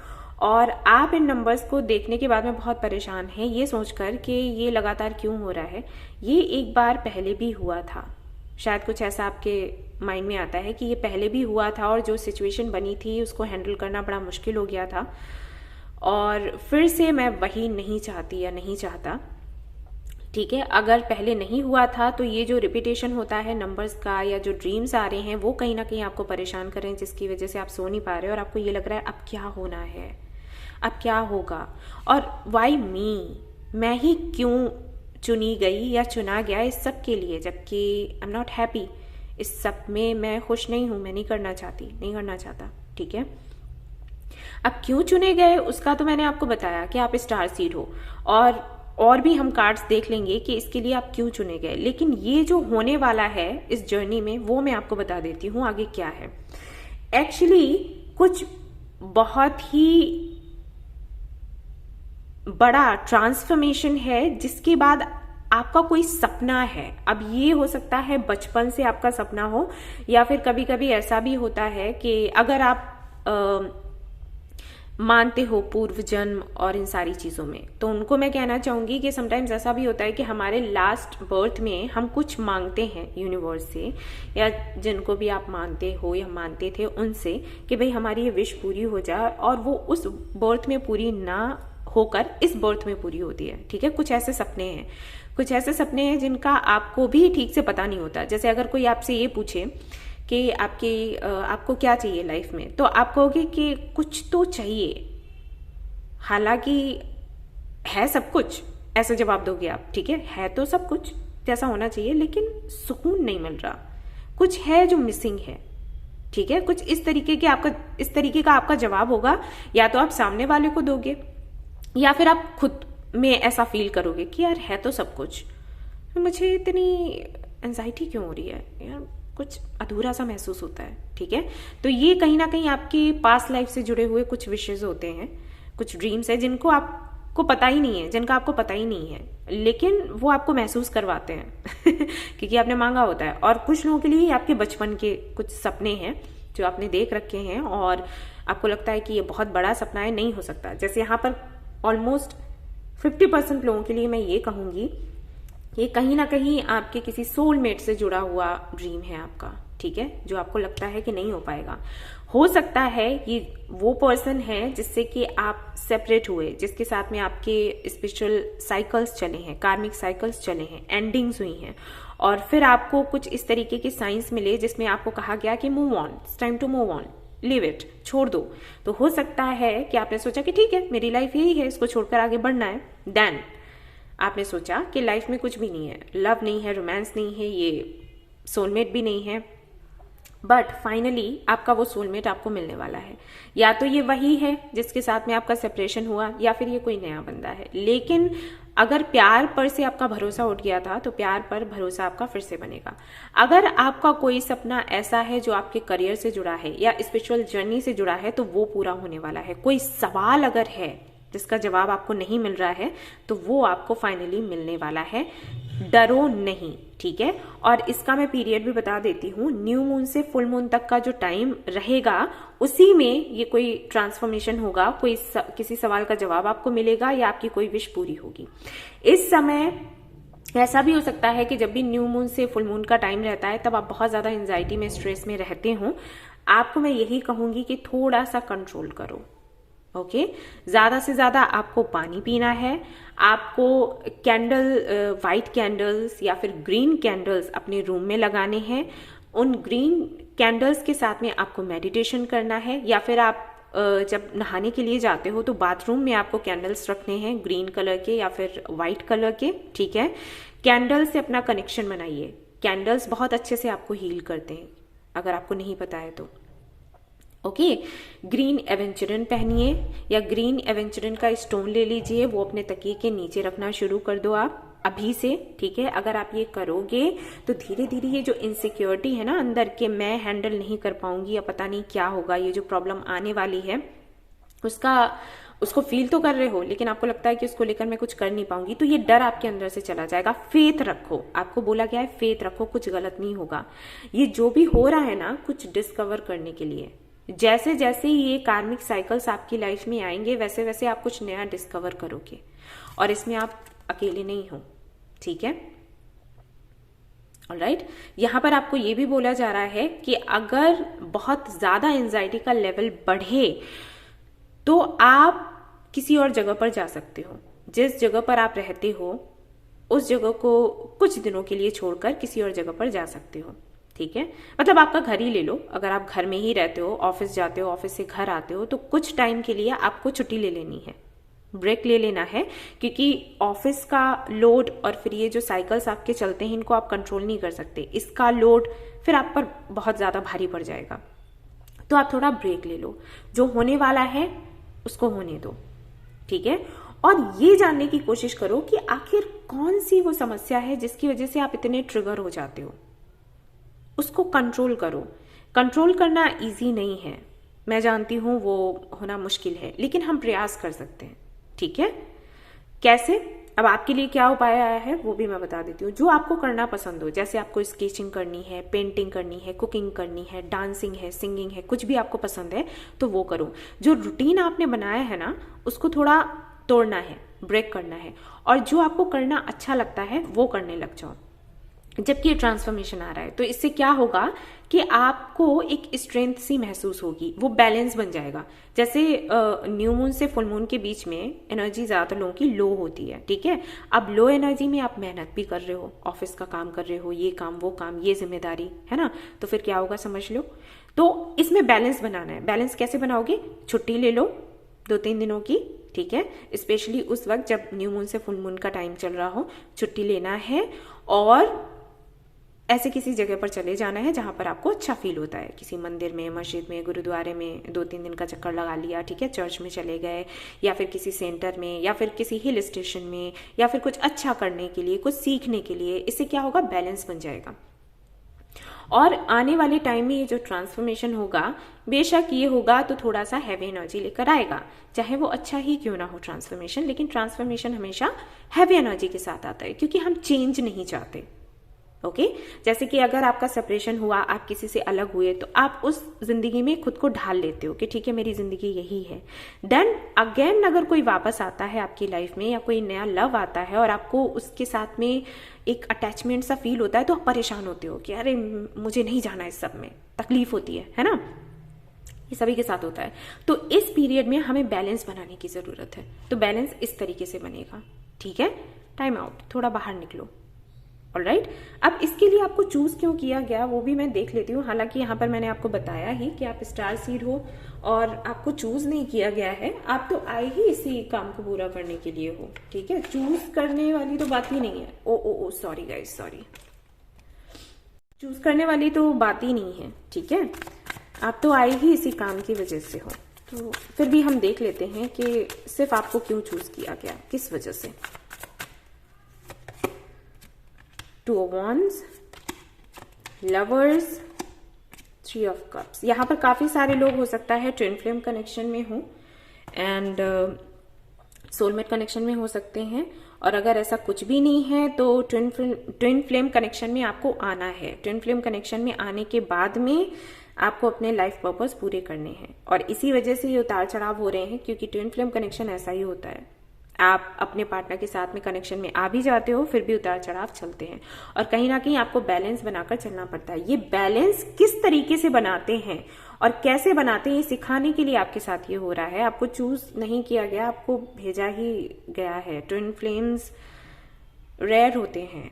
और आप इन नंबर्स को देखने के बाद में बहुत परेशान हैं ये सोचकर कि ये लगातार क्यों हो रहा है। ये एक बार पहले भी हुआ था, शायद कुछ ऐसा आपके माइंड में आता है कि ये पहले भी हुआ था और जो सिचुएशन बनी थी उसको हैंडल करना बड़ा मुश्किल हो गया था, और फिर से मैं वही नहीं चाहती या नहीं चाहता। ठीक है, अगर पहले नहीं हुआ था तो ये जो रिपीटेशन होता है नंबर्स का या जो ड्रीम्स आ रहे हैं वो कहीं ना कहीं आपको परेशान कर रहे हैं, जिसकी वजह से आप सो नहीं पा रहे हो और आपको ये लग रहा है अब क्या होना है, अब क्या होगा, और वाई मी, मैं ही क्यों चुनी गई या चुना गया इस सब के लिए, जबकि आई एम नॉट हैप्पी, इस सब में मैं खुश नहीं हूं, मैं नहीं करना चाहती, नहीं करना चाहता। ठीक है, अब क्यों चुने गए उसका तो मैंने आपको बताया कि आप स्टार सीड हो, और भी हम कार्ड्स देख लेंगे कि इसके लिए आप क्यों चुने गए। लेकिन ये जो होने वाला है इस जर्नी में वो मैं आपको बता देती हूँ आगे क्या है। एक्चुअली कुछ बहुत ही बड़ा ट्रांसफॉर्मेशन है जिसके बाद आपका कोई सपना है। अब ये हो सकता है बचपन से आपका सपना हो, या फिर कभी कभी ऐसा भी होता है कि अगर आप मानते हो पूर्व जन्म और इन सारी चीज़ों में, तो उनको मैं कहना चाहूँगी कि समटाइम्स ऐसा भी होता है कि हमारे लास्ट बर्थ में हम कुछ मांगते हैं यूनिवर्स से, या जिनको भी आप मानते हो या मानते थे उनसे, कि भाई हमारी ये विश पूरी हो जाए, और वो उस बर्थ में पूरी ना होकर इस बर्थ में पूरी होती है। ठीक है, कुछ ऐसे सपने हैं, कुछ ऐसे सपने हैं जिनका आपको भी ठीक से पता नहीं होता। जैसे अगर कोई आपसे ये पूछे कि आपको क्या चाहिए लाइफ में, तो आप कहोगे कि कुछ तो चाहिए, हालांकि है सब कुछ, ऐसा जवाब दोगे आप। ठीक है तो सब कुछ जैसा होना चाहिए, लेकिन सुकून नहीं मिल रहा, कुछ है जो मिसिंग है। ठीक है, कुछ इस तरीके का आपका जवाब होगा, या तो आप सामने वाले को दोगे या फिर आप खुद में ऐसा फील करोगे कि यार है तो सब कुछ, मुझे इतनी एंजाइटी क्यों हो रही है यार, कुछ अधूरा सा महसूस होता है। ठीक है, तो ये कहीं ना कहीं आपकी पास्ट लाइफ से जुड़े हुए कुछ विशेष होते हैं, कुछ ड्रीम्स है जिनको आपको पता ही नहीं है, जिनका आपको पता ही नहीं है, लेकिन वो आपको महसूस करवाते हैं क्योंकि आपने मांगा होता है। और कुछ लोगों के लिए आपके बचपन के कुछ सपने हैं जो आपने देख रखे हैं और आपको लगता है कि ये बहुत बड़ा सपना है, नहीं हो सकता। जैसे यहाँ पर ऑलमोस्ट 50% लोगों के लिए मैं ये कहूंगी, ये कहीं ना कहीं आपके किसी सोलमेट से जुड़ा हुआ ड्रीम है आपका। ठीक है, जो आपको लगता है कि नहीं हो पाएगा। हो सकता है ये वो पर्सन है जिससे कि आप सेपरेट हुए, जिसके साथ में आपके स्पिरिचुअल साइकिल्स चले हैं, कार्मिक साइकिल्स चले हैं, एंडिंग्स हुई हैं, और फिर आपको कुछ इस तरीके के साइंस मिले जिसमें आपको कहा गया कि move on, it's time to move on, leave it, छोड़ दो। तो हो सकता है कि आपने सोचा कि ठीक है मेरी लाइफ यही है, इसको छोड़कर आगे बढ़ना है। देन आपने सोचा कि लाइफ में कुछ भी नहीं है, लव नहीं है, रोमांस नहीं है, ये सोलमेट भी नहीं है, बट फाइनली आपका वो सोलमेट आपको मिलने वाला है। या तो ये वही है जिसके साथ में आपका सेपरेशन हुआ, या फिर ये कोई नया बंदा है। लेकिन अगर प्यार पर से आपका भरोसा उठ गया था तो प्यार पर भरोसा आपका फिर से बनेगा। अगर आपका कोई सपना ऐसा है जो आपके करियर से जुड़ा है या स्पिरिचुअल जर्नी से जुड़ा है तो वो पूरा होने वाला है। कोई सवाल अगर है जिसका जवाब आपको नहीं मिल रहा है तो वो आपको फाइनली मिलने वाला है, डरो नहीं। ठीक है, और इसका मैं पीरियड भी बता देती हूँ, न्यू मून से फुल मून तक का जो टाइम रहेगा उसी में ये कोई ट्रांसफॉर्मेशन होगा, किसी सवाल का जवाब आपको मिलेगा या आपकी कोई विश पूरी होगी। इस समय ऐसा भी हो सकता है कि जब भी न्यू मून से फुल मून का टाइम रहता है तब आप बहुत ज्यादा एंजाइटी में, स्ट्रेस में रहते हो। आपको मैं यही कहूंगी कि थोड़ा सा कंट्रोल करो। ओके, ज्यादा से ज्यादा आपको पानी पीना है, आपको वाइट कैंडल्स या फिर ग्रीन कैंडल्स अपने रूम में लगाने हैं। उन ग्रीन कैंडल्स के साथ में आपको मेडिटेशन करना है, या फिर आप जब नहाने के लिए जाते हो तो बाथरूम में आपको कैंडल्स रखने हैं ग्रीन कलर के या फिर व्हाइट कलर के। ठीक है, कैंडल से अपना कनेक्शन बनाइए। कैंडल्स बहुत अच्छे से आपको हील करते हैं। अगर आपको नहीं पता है तो। ओके, ग्रीन एवेंचुरिन पहनिए या ग्रीन एवेंचुरिन का स्टोन ले लीजिए, वो अपने तकिए के नीचे रखना शुरू कर दो आप अभी से, ठीक है। अगर आप ये करोगे तो धीरे धीरे ये जो इनसिक्योरिटी है ना अंदर के, मैं हैंडल नहीं कर पाऊंगी या पता नहीं क्या होगा, ये जो प्रॉब्लम आने वाली है उसको फील तो कर रहे हो, लेकिन आपको लगता है कि उसको लेकर मैं कुछ कर नहीं पाऊंगी, तो ये डर आपके अंदर से चला जाएगा। फेथ रखो, आपको बोला गया है फेथ रखो, कुछ गलत नहीं होगा। ये जो भी हो रहा है ना, कुछ डिस्कवर करने के लिए, जैसे जैसे ये कार्मिक साइकिल्स आपकी लाइफ में आएंगे वैसे वैसे आप कुछ नया डिस्कवर करोगे, और इसमें आप अकेले नहीं हो, ठीक है। ऑलराइट, यहां पर आपको ये भी बोला जा रहा है कि अगर बहुत ज्यादा एंजाइटी का लेवल बढ़े तो आप किसी और जगह पर जा सकते हो। जिस जगह पर आप रहते हो उस जगह को कुछ दिनों के लिए छोड़कर किसी और जगह पर जा सकते हो, ठीक है। मतलब आपका घर ही ले लो, अगर आप घर में ही रहते हो, ऑफिस जाते हो, ऑफिस से घर आते हो, तो कुछ टाइम के लिए आपको छुट्टी ले लेनी है, ब्रेक ले लेना है, क्योंकि ऑफिस का लोड और फिर ये जो साइकिल्स आपके चलते हैं इनको आप कंट्रोल नहीं कर सकते, इसका लोड फिर आप पर बहुत ज्यादा भारी पड़ जाएगा। तो आप थोड़ा ब्रेक ले लो, जो होने वाला है उसको होने दो, ठीक है। और ये जानने की कोशिश करो कि आखिर कौन सी वो समस्या है जिसकी वजह से आप इतने ट्रिगर हो जाते हो, उसको कंट्रोल करो। कंट्रोल करना इजी नहीं है, मैं जानती हूं वो होना मुश्किल है, लेकिन हम प्रयास कर सकते हैं, ठीक है। कैसे? अब आपके लिए क्या उपाय आया है वो भी मैं बता देती हूँ। जो आपको करना पसंद हो, जैसे आपको स्केचिंग करनी है, पेंटिंग करनी है, कुकिंग करनी है, डांसिंग है, सिंगिंग है, कुछ भी आपको पसंद है तो वो करो। जो रूटीन आपने बनाया है ना उसको थोड़ा तोड़ना है, ब्रेक करना है, और जो आपको करना अच्छा लगता है वो करने लग जाओ। जबकि ये ट्रांसफॉर्मेशन आ रहा है तो इससे क्या होगा कि आपको एक स्ट्रेंथ सी महसूस होगी, वो बैलेंस बन जाएगा। जैसे न्यू मून से फुल मून के बीच में एनर्जी ज्यादातर लोगों की लो होती है, ठीक है। अब लो एनर्जी में आप मेहनत भी कर रहे हो, ऑफिस का काम कर रहे हो, ये काम वो काम, ये जिम्मेदारी है ना, तो फिर क्या होगा समझ लो। तो इसमें बैलेंस बनाना है। बैलेंस कैसे बनाओगे? छुट्टी ले लो 2-3 दिनों की, ठीक है। स्पेशली उस वक्त जब न्यू मून से फुल मून का टाइम चल रहा हो, छुट्टी लेना है और ऐसे किसी जगह पर चले जाना है जहां पर आपको अच्छा फील होता है, किसी मंदिर में, मस्जिद में, गुरुद्वारे में 2-3 दिन का चक्कर लगा लिया, ठीक है। चर्च में चले गए, या फिर किसी सेंटर में, या फिर किसी हिल स्टेशन में, या फिर कुछ अच्छा करने के लिए, कुछ सीखने के लिए। इससे क्या होगा? बैलेंस बन जाएगा। और आने वाले टाइम में ये जो ट्रांसफॉर्मेशन होगा, बेशक ये होगा तो थोड़ा सा हैवी एनर्जी लेकर आएगा, चाहे वो अच्छा ही क्यों ना हो ट्रांसफॉर्मेशन, लेकिन ट्रांसफॉर्मेशन हमेशा हैवी एनर्जी के साथ आता है, क्योंकि हम चेंज नहीं चाहते। ओके, जैसे कि अगर आपका सेपरेशन हुआ, आप किसी से अलग हुए, तो आप उस जिंदगी में खुद को ढाल लेते हो कि ठीक है मेरी जिंदगी यही है। देन अगेन अगर कोई वापस आता है आपकी लाइफ में, या कोई नया लव आता है और आपको उसके साथ में एक अटैचमेंट सा फील होता है, तो आप परेशान होते हो कि अरे मुझे नहीं जाना इस सब में, तकलीफ होती है ना। ये सभी के साथ होता है। तो इस पीरियड में हमें बैलेंस बनाने की जरूरत है। तो बैलेंस इस तरीके से बनेगा, ठीक है। टाइम आउट, थोड़ा बाहर निकलो। ऑलराइट, अब इसके लिए आपको चूज क्यों किया गया वो भी मैं देख लेती हूँ। हालांकि यहाँ पर मैंने आपको बताया ही कि आप स्टार सीड हो और आपको चूज नहीं किया गया है, आप तो आए ही इसी काम को पूरा करने के लिए हो, ठीक है। चूज करने वाली तो बात ही नहीं है। ओ सॉरी गाइस, सॉरी, चूज करने वाली तो बात ही नहीं है, ठीक है। आप तो आए ही इसी काम की वजह से हो। तो फिर भी हम देख लेते हैं कि सिर्फ आपको क्यों चूज किया गया, किस वजह से। 2 of Wands, Lovers, 3 of Cups। यहाँ पर काफी सारे लोग हो सकता है ट्विन फ्लेम कनेक्शन में हो एंड सोलमेट कनेक्शन में हो सकते हैं, और अगर ऐसा कुछ भी नहीं है तो ट्विन फ्लेम कनेक्शन में आपको आना है। ट्विन फ्लेम कनेक्शन में आने के बाद में आपको अपने लाइफ पर्पस पूरे करने हैं, और इसी वजह से ये उतार चढ़ाव हो रहे हैं, क्योंकि ट्विन फ्लेम कनेक्शन ऐसा ही होता है। आप अपने पार्टनर के साथ में कनेक्शन में आ भी जाते हो, फिर भी उतार चढ़ाव चलते हैं, और कहीं ना कहीं आपको बैलेंस बनाकर चलना पड़ता है। ये बैलेंस किस तरीके से बनाते हैं और कैसे बनाते हैं, ये सिखाने के लिए आपके साथ ये हो रहा है। आपको चूज नहीं किया गया, आपको भेजा ही गया है। ट्विन फ्लेम्स रेयर होते हैं,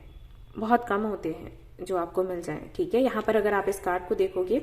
बहुत कम होते हैं जो आपको मिल जाए, ठीक है। यहाँ पर अगर आप इस कार्ड को देखोगे,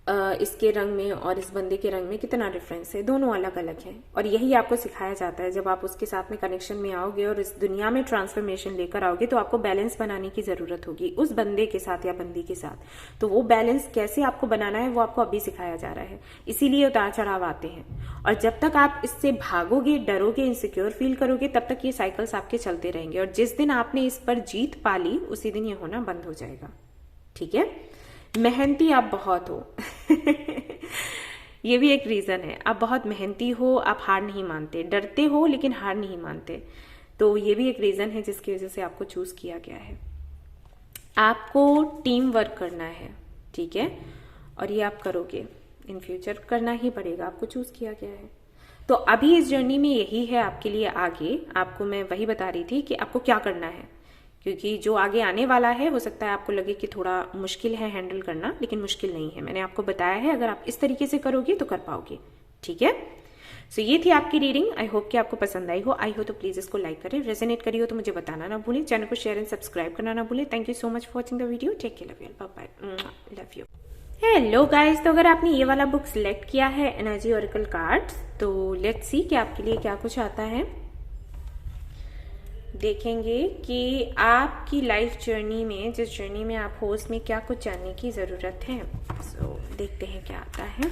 इसके रंग में और इस बंदे के रंग में कितना डिफरेंस है, दोनों अलग अलग हैं। और यही आपको सिखाया जाता है। जब आप उसके साथ में कनेक्शन में आओगे और इस दुनिया में ट्रांसफॉर्मेशन लेकर आओगे तो आपको बैलेंस बनाने की जरूरत होगी उस बंदे के साथ या बंदी के साथ। तो वो बैलेंस कैसे आपको बनाना है वो आपको अभी सिखाया जा रहा है। इसीलिए उतार चढ़ाव आते हैं। और जब तक आप इससे भागोगे, डरोगे, इनसिक्योर फील करोगे, तब तक ये साइकिल्स आपके चलते रहेंगे। और जिस दिन आपने इस पर जीत पा ली उसी दिन ये होना बंद हो जाएगा। ठीक है, मेहनती आप बहुत हो ये भी एक रीजन है। आप बहुत मेहनती हो, आप हार नहीं मानते, डरते हो लेकिन हार नहीं मानते। तो ये भी एक रीजन है जिसकी वजह से आपको चूज किया गया है। आपको टीम वर्क करना है, ठीक है, और ये आप करोगे, इन फ्यूचर करना ही पड़ेगा, आपको चूज किया गया है। तो अभी इस जर्नी में यही है आपके लिए आगे। आपको मैं वही बता रही थी कि आपको क्या करना है, क्योंकि जो आगे आने वाला है हो सकता है आपको लगे कि थोड़ा मुश्किल है हैंडल करना, लेकिन मुश्किल नहीं है। मैंने आपको बताया है, अगर आप इस तरीके से करोगे तो कर पाओगे। ठीक है, सो ये थी आपकी रीडिंग। आई होप कि आपको पसंद आई हो तो प्लीज इसको लाइक करें, रेजोनेट करी हो तो मुझे बताना ना भूलें, चैनल को शेयर एंड सब्सक्राइब करना ना भूलें। Thank you so much for watching the video. Take care, love you, bye bye, love you. Hello guys, तो अगर आपने ये वाला बुक सिलेक्ट किया है एनर्जी ओरेकल कार्ड्स, तो लेट्स सी कि आपके लिए क्या कुछ आता है। देखेंगे कि आपकी लाइफ जर्नी में, जिस जर्नी में आप हो, उसमें क्या कुछ जानने की जरूरत है। सो देखते हैं क्या आता है।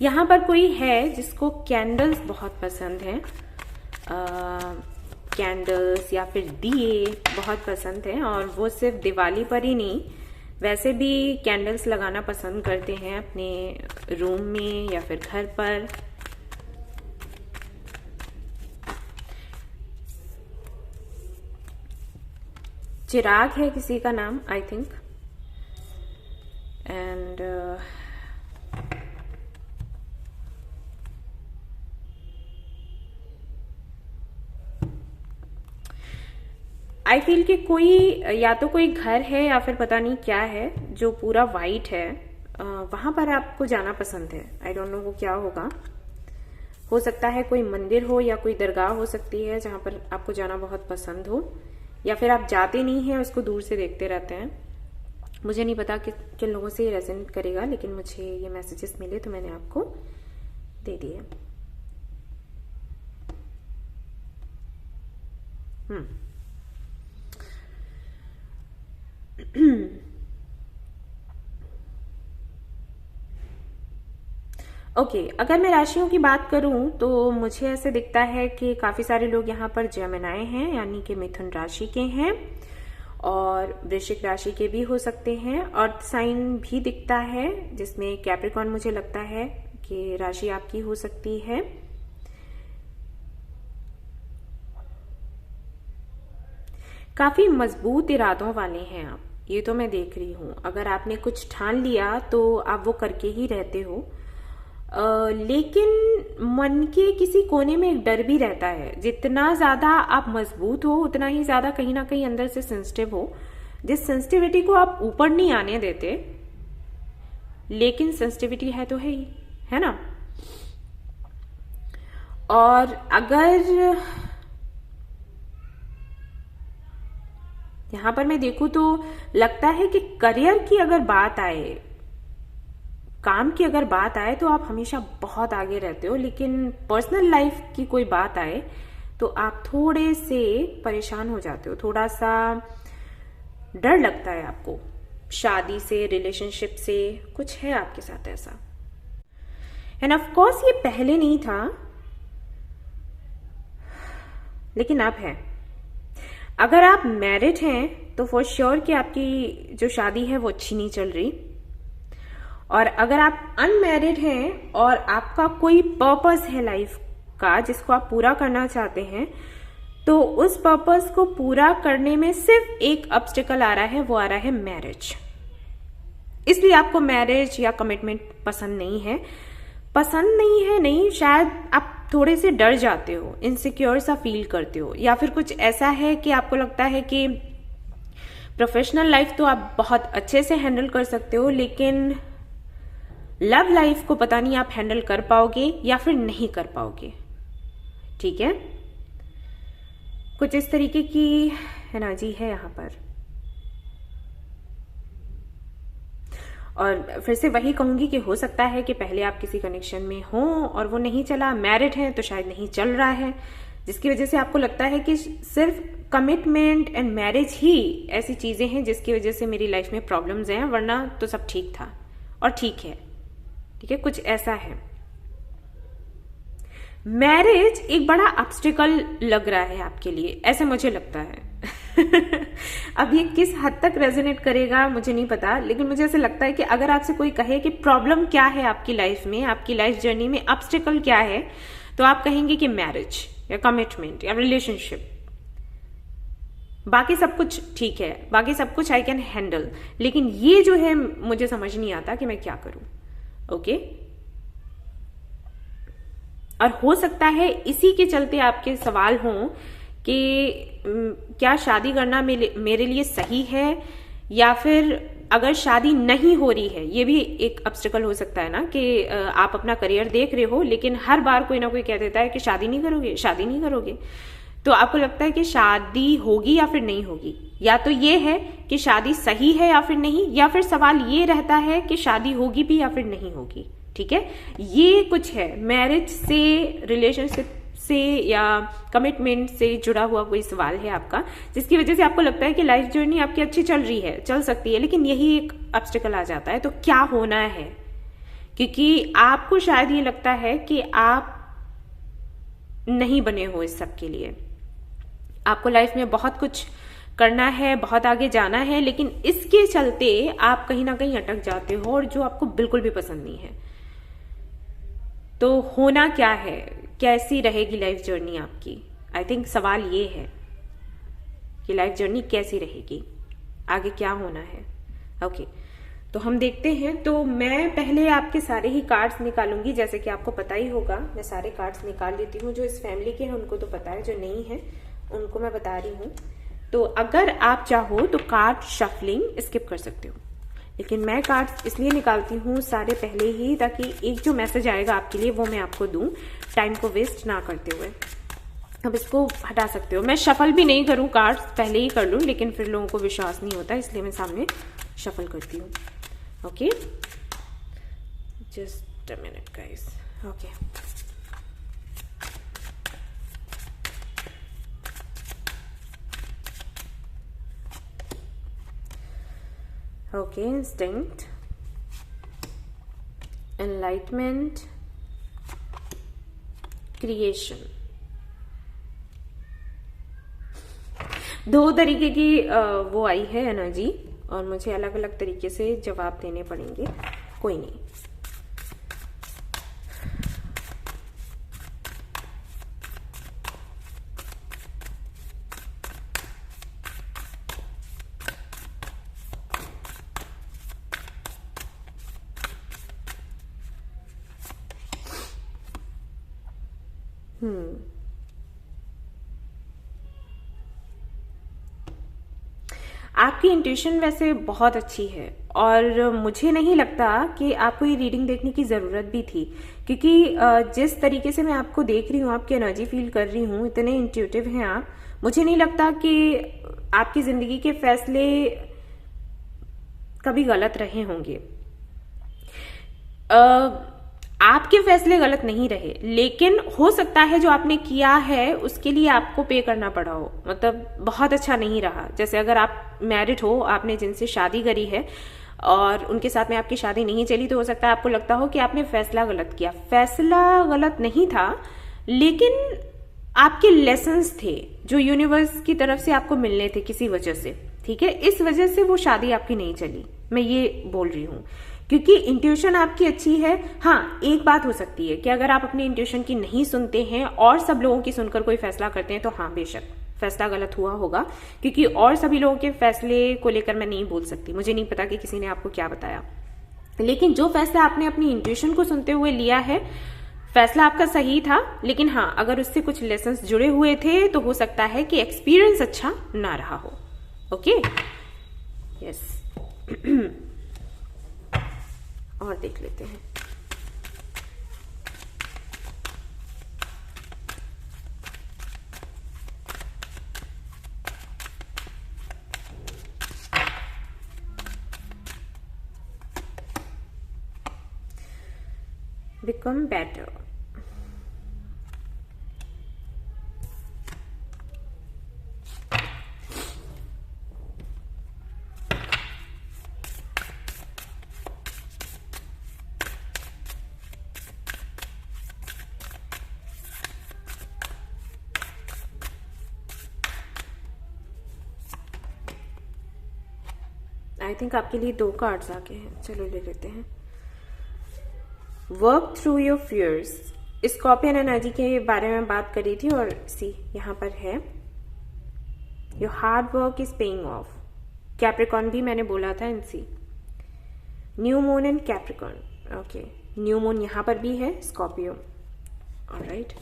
यहाँ पर कोई है जिसको कैंडल्स बहुत पसंद है, कैंडल्स या फिर दिए बहुत पसंद है। और वो सिर्फ दिवाली पर ही नहीं, वैसे भी कैंडल्स लगाना पसंद करते हैं अपने रूम में या फिर घर पर। चिराग है किसी का नाम, I think. And I feel कि कोई, या तो कोई घर है या फिर पता नहीं क्या है जो पूरा वाइट है, वहां पर आपको जाना पसंद है। आई डोंट नो वो क्या होगा। हो सकता है कोई मंदिर हो या कोई दरगाह हो सकती है जहां पर आपको जाना बहुत पसंद हो, या फिर आप जाते नहीं हैं, उसको दूर से देखते रहते हैं। मुझे नहीं पता कि किन लोगों से ये रेजोनेट करेगा, लेकिन मुझे ये मैसेजेस मिले तो मैंने आपको दे दिए। ओके, अगर मैं राशियों की बात करूं तो मुझे ऐसे दिखता है कि काफी सारे लोग यहाँ पर जेमिनी हैं, यानी कि मिथुन राशि के हैं, और वृश्चिक राशि के भी हो सकते हैं। अर्थ साइन भी दिखता है जिसमें कैप्रिकॉर्न मुझे लगता है कि राशि आपकी हो सकती है। काफी मजबूत इरादों वाले हैं आप, ये तो मैं देख रही हूं। अगर आपने कुछ ठान लिया तो आप वो करके ही रहते हो, लेकिन मन के किसी कोने में एक डर भी रहता है। जितना ज्यादा आप मजबूत हो उतना ही ज्यादा कहीं ना कहीं अंदर से सेंसिटिव हो, जिस सेंसिटिविटी को आप ऊपर नहीं आने देते, लेकिन सेंसिटिविटी है तो है ही, है ना। और अगर यहां पर मैं देखूं तो लगता है कि करियर की अगर बात आए, काम की अगर बात आए तो आप हमेशा बहुत आगे रहते हो, लेकिन पर्सनल लाइफ की कोई बात आए तो आप थोड़े से परेशान हो जाते हो, थोड़ा सा डर लगता है आपको। शादी से, रिलेशनशिप से कुछ है आपके साथ ऐसा। एंड ऑफ कोर्स ये पहले नहीं था, लेकिन अब है। अगर आप मैरिड हैं तो फॉर श्योर कि आपकी जो शादी है वो अच्छी नहीं चल रही। और अगर आप अनमैरिड हैं और आपका कोई पर्पस है लाइफ का जिसको आप पूरा करना चाहते हैं, तो उस पर्पस को पूरा करने में सिर्फ एक ऑब्स्टिकल आ रहा है, वो आ रहा है मैरिज। इसलिए आपको मैरिज या कमिटमेंट पसंद नहीं है। पसंद नहीं है नहीं, शायद आप थोड़े से डर जाते हो, इनसिक्योर सा फील करते हो, या फिर कुछ ऐसा है कि आपको लगता है कि प्रोफेशनल लाइफ तो आप बहुत अच्छे से हैंडल कर सकते हो, लेकिन लव लाइफ को पता नहीं आप हैंडल कर पाओगे या फिर नहीं कर पाओगे। ठीक है, कुछ इस तरीके की एनर्जी है यहां पर। और फिर से वही कहूंगी कि हो सकता है कि पहले आप किसी कनेक्शन में हो और वो नहीं चला, मैरिड हैं तो शायद नहीं चल रहा है, जिसकी वजह से आपको लगता है कि सिर्फ कमिटमेंट एंड मैरिज ही ऐसी चीजें हैं जिसकी वजह से मेरी लाइफ में प्रॉब्लम्स हैं, वरना तो सब ठीक था और ठीक है। ठीक है, कुछ ऐसा है। मैरिज एक बड़ा ऑब्स्टिकल लग रहा है आपके लिए, ऐसे मुझे लगता है। अब ये किस हद तक रेजोनेट करेगा मुझे नहीं पता, लेकिन मुझे ऐसे लगता है कि अगर आपसे कोई कहे कि प्रॉब्लम क्या है आपकी लाइफ में, आपकी लाइफ जर्नी में ऑब्स्टिकल क्या है, तो आप कहेंगे कि मैरिज या कमिटमेंट या रिलेशनशिप। बाकी सब कुछ ठीक है, बाकी सब कुछ आई कैन हैंडल, लेकिन ये जो है मुझे समझ नहीं आता कि मैं क्या करूं। ओके, और हो सकता है इसी के चलते आपके सवाल हों कि क्या शादी करना मेरे लिए सही है, या फिर अगर शादी नहीं हो रही है, ये भी एक ऑब्स्टिकल हो सकता है ना कि आप अपना करियर देख रहे हो लेकिन हर बार कोई ना कोई कह देता है कि शादी नहीं करोगे, शादी नहीं करोगे, तो आपको लगता है कि शादी होगी या फिर नहीं होगी। या तो ये है कि शादी सही है या फिर नहीं, या फिर सवाल ये रहता है कि शादी होगी भी या फिर नहीं होगी। ठीक है, ये कुछ है मैरिज से, रिलेशनशिप से या कमिटमेंट से जुड़ा हुआ कोई सवाल है आपका, जिसकी वजह से आपको लगता है कि लाइफ जर्नी आपकी अच्छी चल रही है, चल सकती है, लेकिन यही एक ऑब्स्टिकल आ जाता है। तो क्या होना है, क्योंकि आपको शायद ये लगता है कि आप नहीं बने हो इस सब के लिए, आपको लाइफ में बहुत कुछ करना है, बहुत आगे जाना है, लेकिन इसके चलते आप कहीं ना कहीं अटक जाते हो, और जो आपको बिल्कुल भी पसंद नहीं है। तो होना क्या है, कैसी रहेगी लाइफ जर्नी आपकी? आई थिंक सवाल ये है कि लाइफ जर्नी कैसी रहेगी, आगे क्या होना है। ओके, तो हम देखते हैं। तो मैं पहले आपके सारे ही कार्ड्स निकालूंगी, जैसे कि आपको पता ही होगा मैं सारे कार्ड्स निकाल लेती हूँ। जो इस फैमिली के हैं उनको तो पता है, जो नहीं है उनको मैं बता रही हूँ। तो अगर आप चाहो तो कार्ड शफलिंग स्किप कर सकते हो, लेकिन मैं कार्ड्स इसलिए निकालती हूँ सारे पहले ही, ताकि एक जो मैसेज आएगा आपके लिए वो मैं आपको दूं, टाइम को वेस्ट ना करते हुए। अब इसको हटा सकते हो, मैं शफल भी नहीं करूँ, कार्ड्स पहले ही कर लूँ, लेकिन फिर लोगों को विश्वास नहीं होता, इसलिए मैं सामने शफल करती हूँ। Okay, just a minute guys. Okay, okay, instinct, enlightenment, creation। दो तरीके की वो आई है एनर्जी, और मुझे अलग अलग तरीके से जवाब देने पड़ेंगे, कोई नहीं। आपकी इंट्यूशन वैसे बहुत अच्छी है, और मुझे नहीं लगता कि आपको ये रीडिंग देखने की ज़रूरत भी थी, क्योंकि जिस तरीके से मैं आपको देख रही हूँ, आपकी एनर्जी फील कर रही हूँ, इतने इंट्यूटिव हैं आप। मुझे नहीं लगता कि आपकी ज़िंदगी के फैसले कभी गलत रहे होंगे। आपके फैसले गलत नहीं रहे, लेकिन हो सकता है जो आपने किया है उसके लिए आपको पे करना पड़ा हो, मतलब बहुत अच्छा नहीं रहा। जैसे अगर आप मैरिड हो, आपने जिनसे शादी करी है और उनके साथ में आपकी शादी नहीं चली, तो हो सकता है आपको लगता हो कि आपने फैसला गलत किया। फैसला गलत नहीं था, लेकिन आपके लेसन्स थे जो यूनिवर्स की तरफ से आपको मिलने थे किसी वजह से। ठीक है, इस वजह से वो शादी आपकी नहीं चली, मैं ये बोल रही हूँ, क्योंकि इंट्यूशन आपकी अच्छी है। हाँ, एक बात हो सकती है कि अगर आप अपनी इंट्यूशन की नहीं सुनते हैं और सब लोगों की सुनकर कोई फैसला करते हैं, तो हाँ बेशक फैसला गलत हुआ होगा, क्योंकि और सभी लोगों के फैसले को लेकर मैं नहीं बोल सकती, मुझे नहीं पता कि किसी ने आपको क्या बताया। लेकिन जो फैसला आपने अपनी इंट्यूशन को सुनते हुए लिया है, फैसला आपका सही था। लेकिन हाँ, अगर उससे कुछ लेसन्स जुड़े हुए थे तो हो सकता है कि एक्सपीरियंस अच्छा ना रहा हो। ओके, यस और देख लेते हैं। Become better. आई थिंक आपके लिए 2 कार्ड्स आ गए हैं, चलो ले लेते हैं। Work through your fears, scorpion energy के बारे में बात करी थी और सी यहाँ पर है your hard work is paying off. Capricorn भी मैंने बोला था इनसी, new moon and Capricorn. Okay, new moon यहाँ पर भी है, Scorpio. Alright,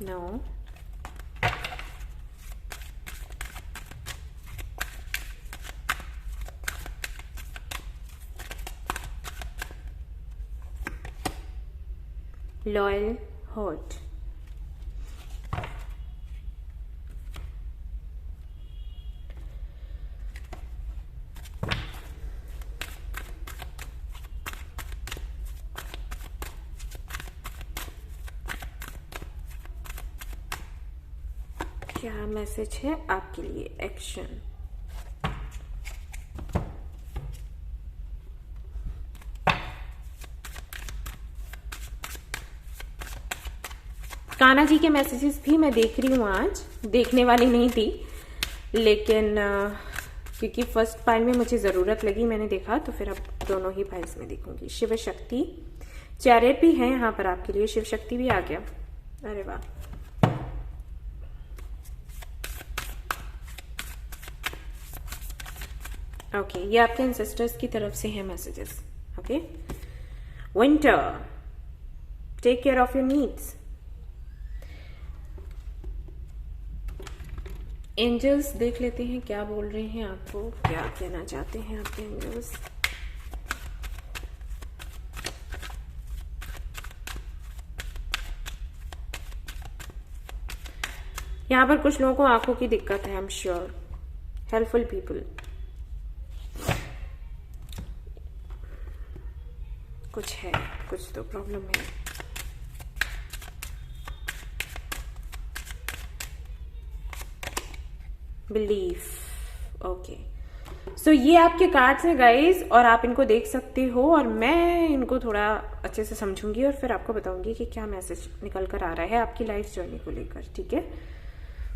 now loyal heart, क्या मैसेज है आपके लिए? एक्शन, कान्हा जी के मैसेजेस भी मैं देख रही हूँ, आज देखने वाली नहीं थी लेकिन क्योंकि फर्स्ट पाइल में मुझे ज़रूरत लगी, मैंने देखा, तो फिर अब दोनों ही पाइल्स में देखूंगी। शिव शक्ति, चैरियट भी है यहाँ पर आपके लिए, शिव शक्ति भी आ गया, अरे वाह। ओके, ये आपके एंसेस्टर्स की तरफ से हैं messages. Okay, winter, take care of your needs. Angels देख लेते हैं क्या बोल रहे हैं आपको, क्या कहना चाहते हैं आपके एंजल्स। यहां पर कुछ लोगों को आंखों की दिक्कत है, I am sure. Helpful people, कुछ है, कुछ तो प्रॉब्लम है। बिलीफ, ओके, सो ये आपके कार्ड्स हैं गाइज, और आप इनको देख सकते हो और मैं इनको थोड़ा अच्छे से समझूंगी और फिर आपको बताऊंगी कि क्या मैसेज निकल कर आ रहा है आपकी लाइफ जर्नी को लेकर, ठीक है?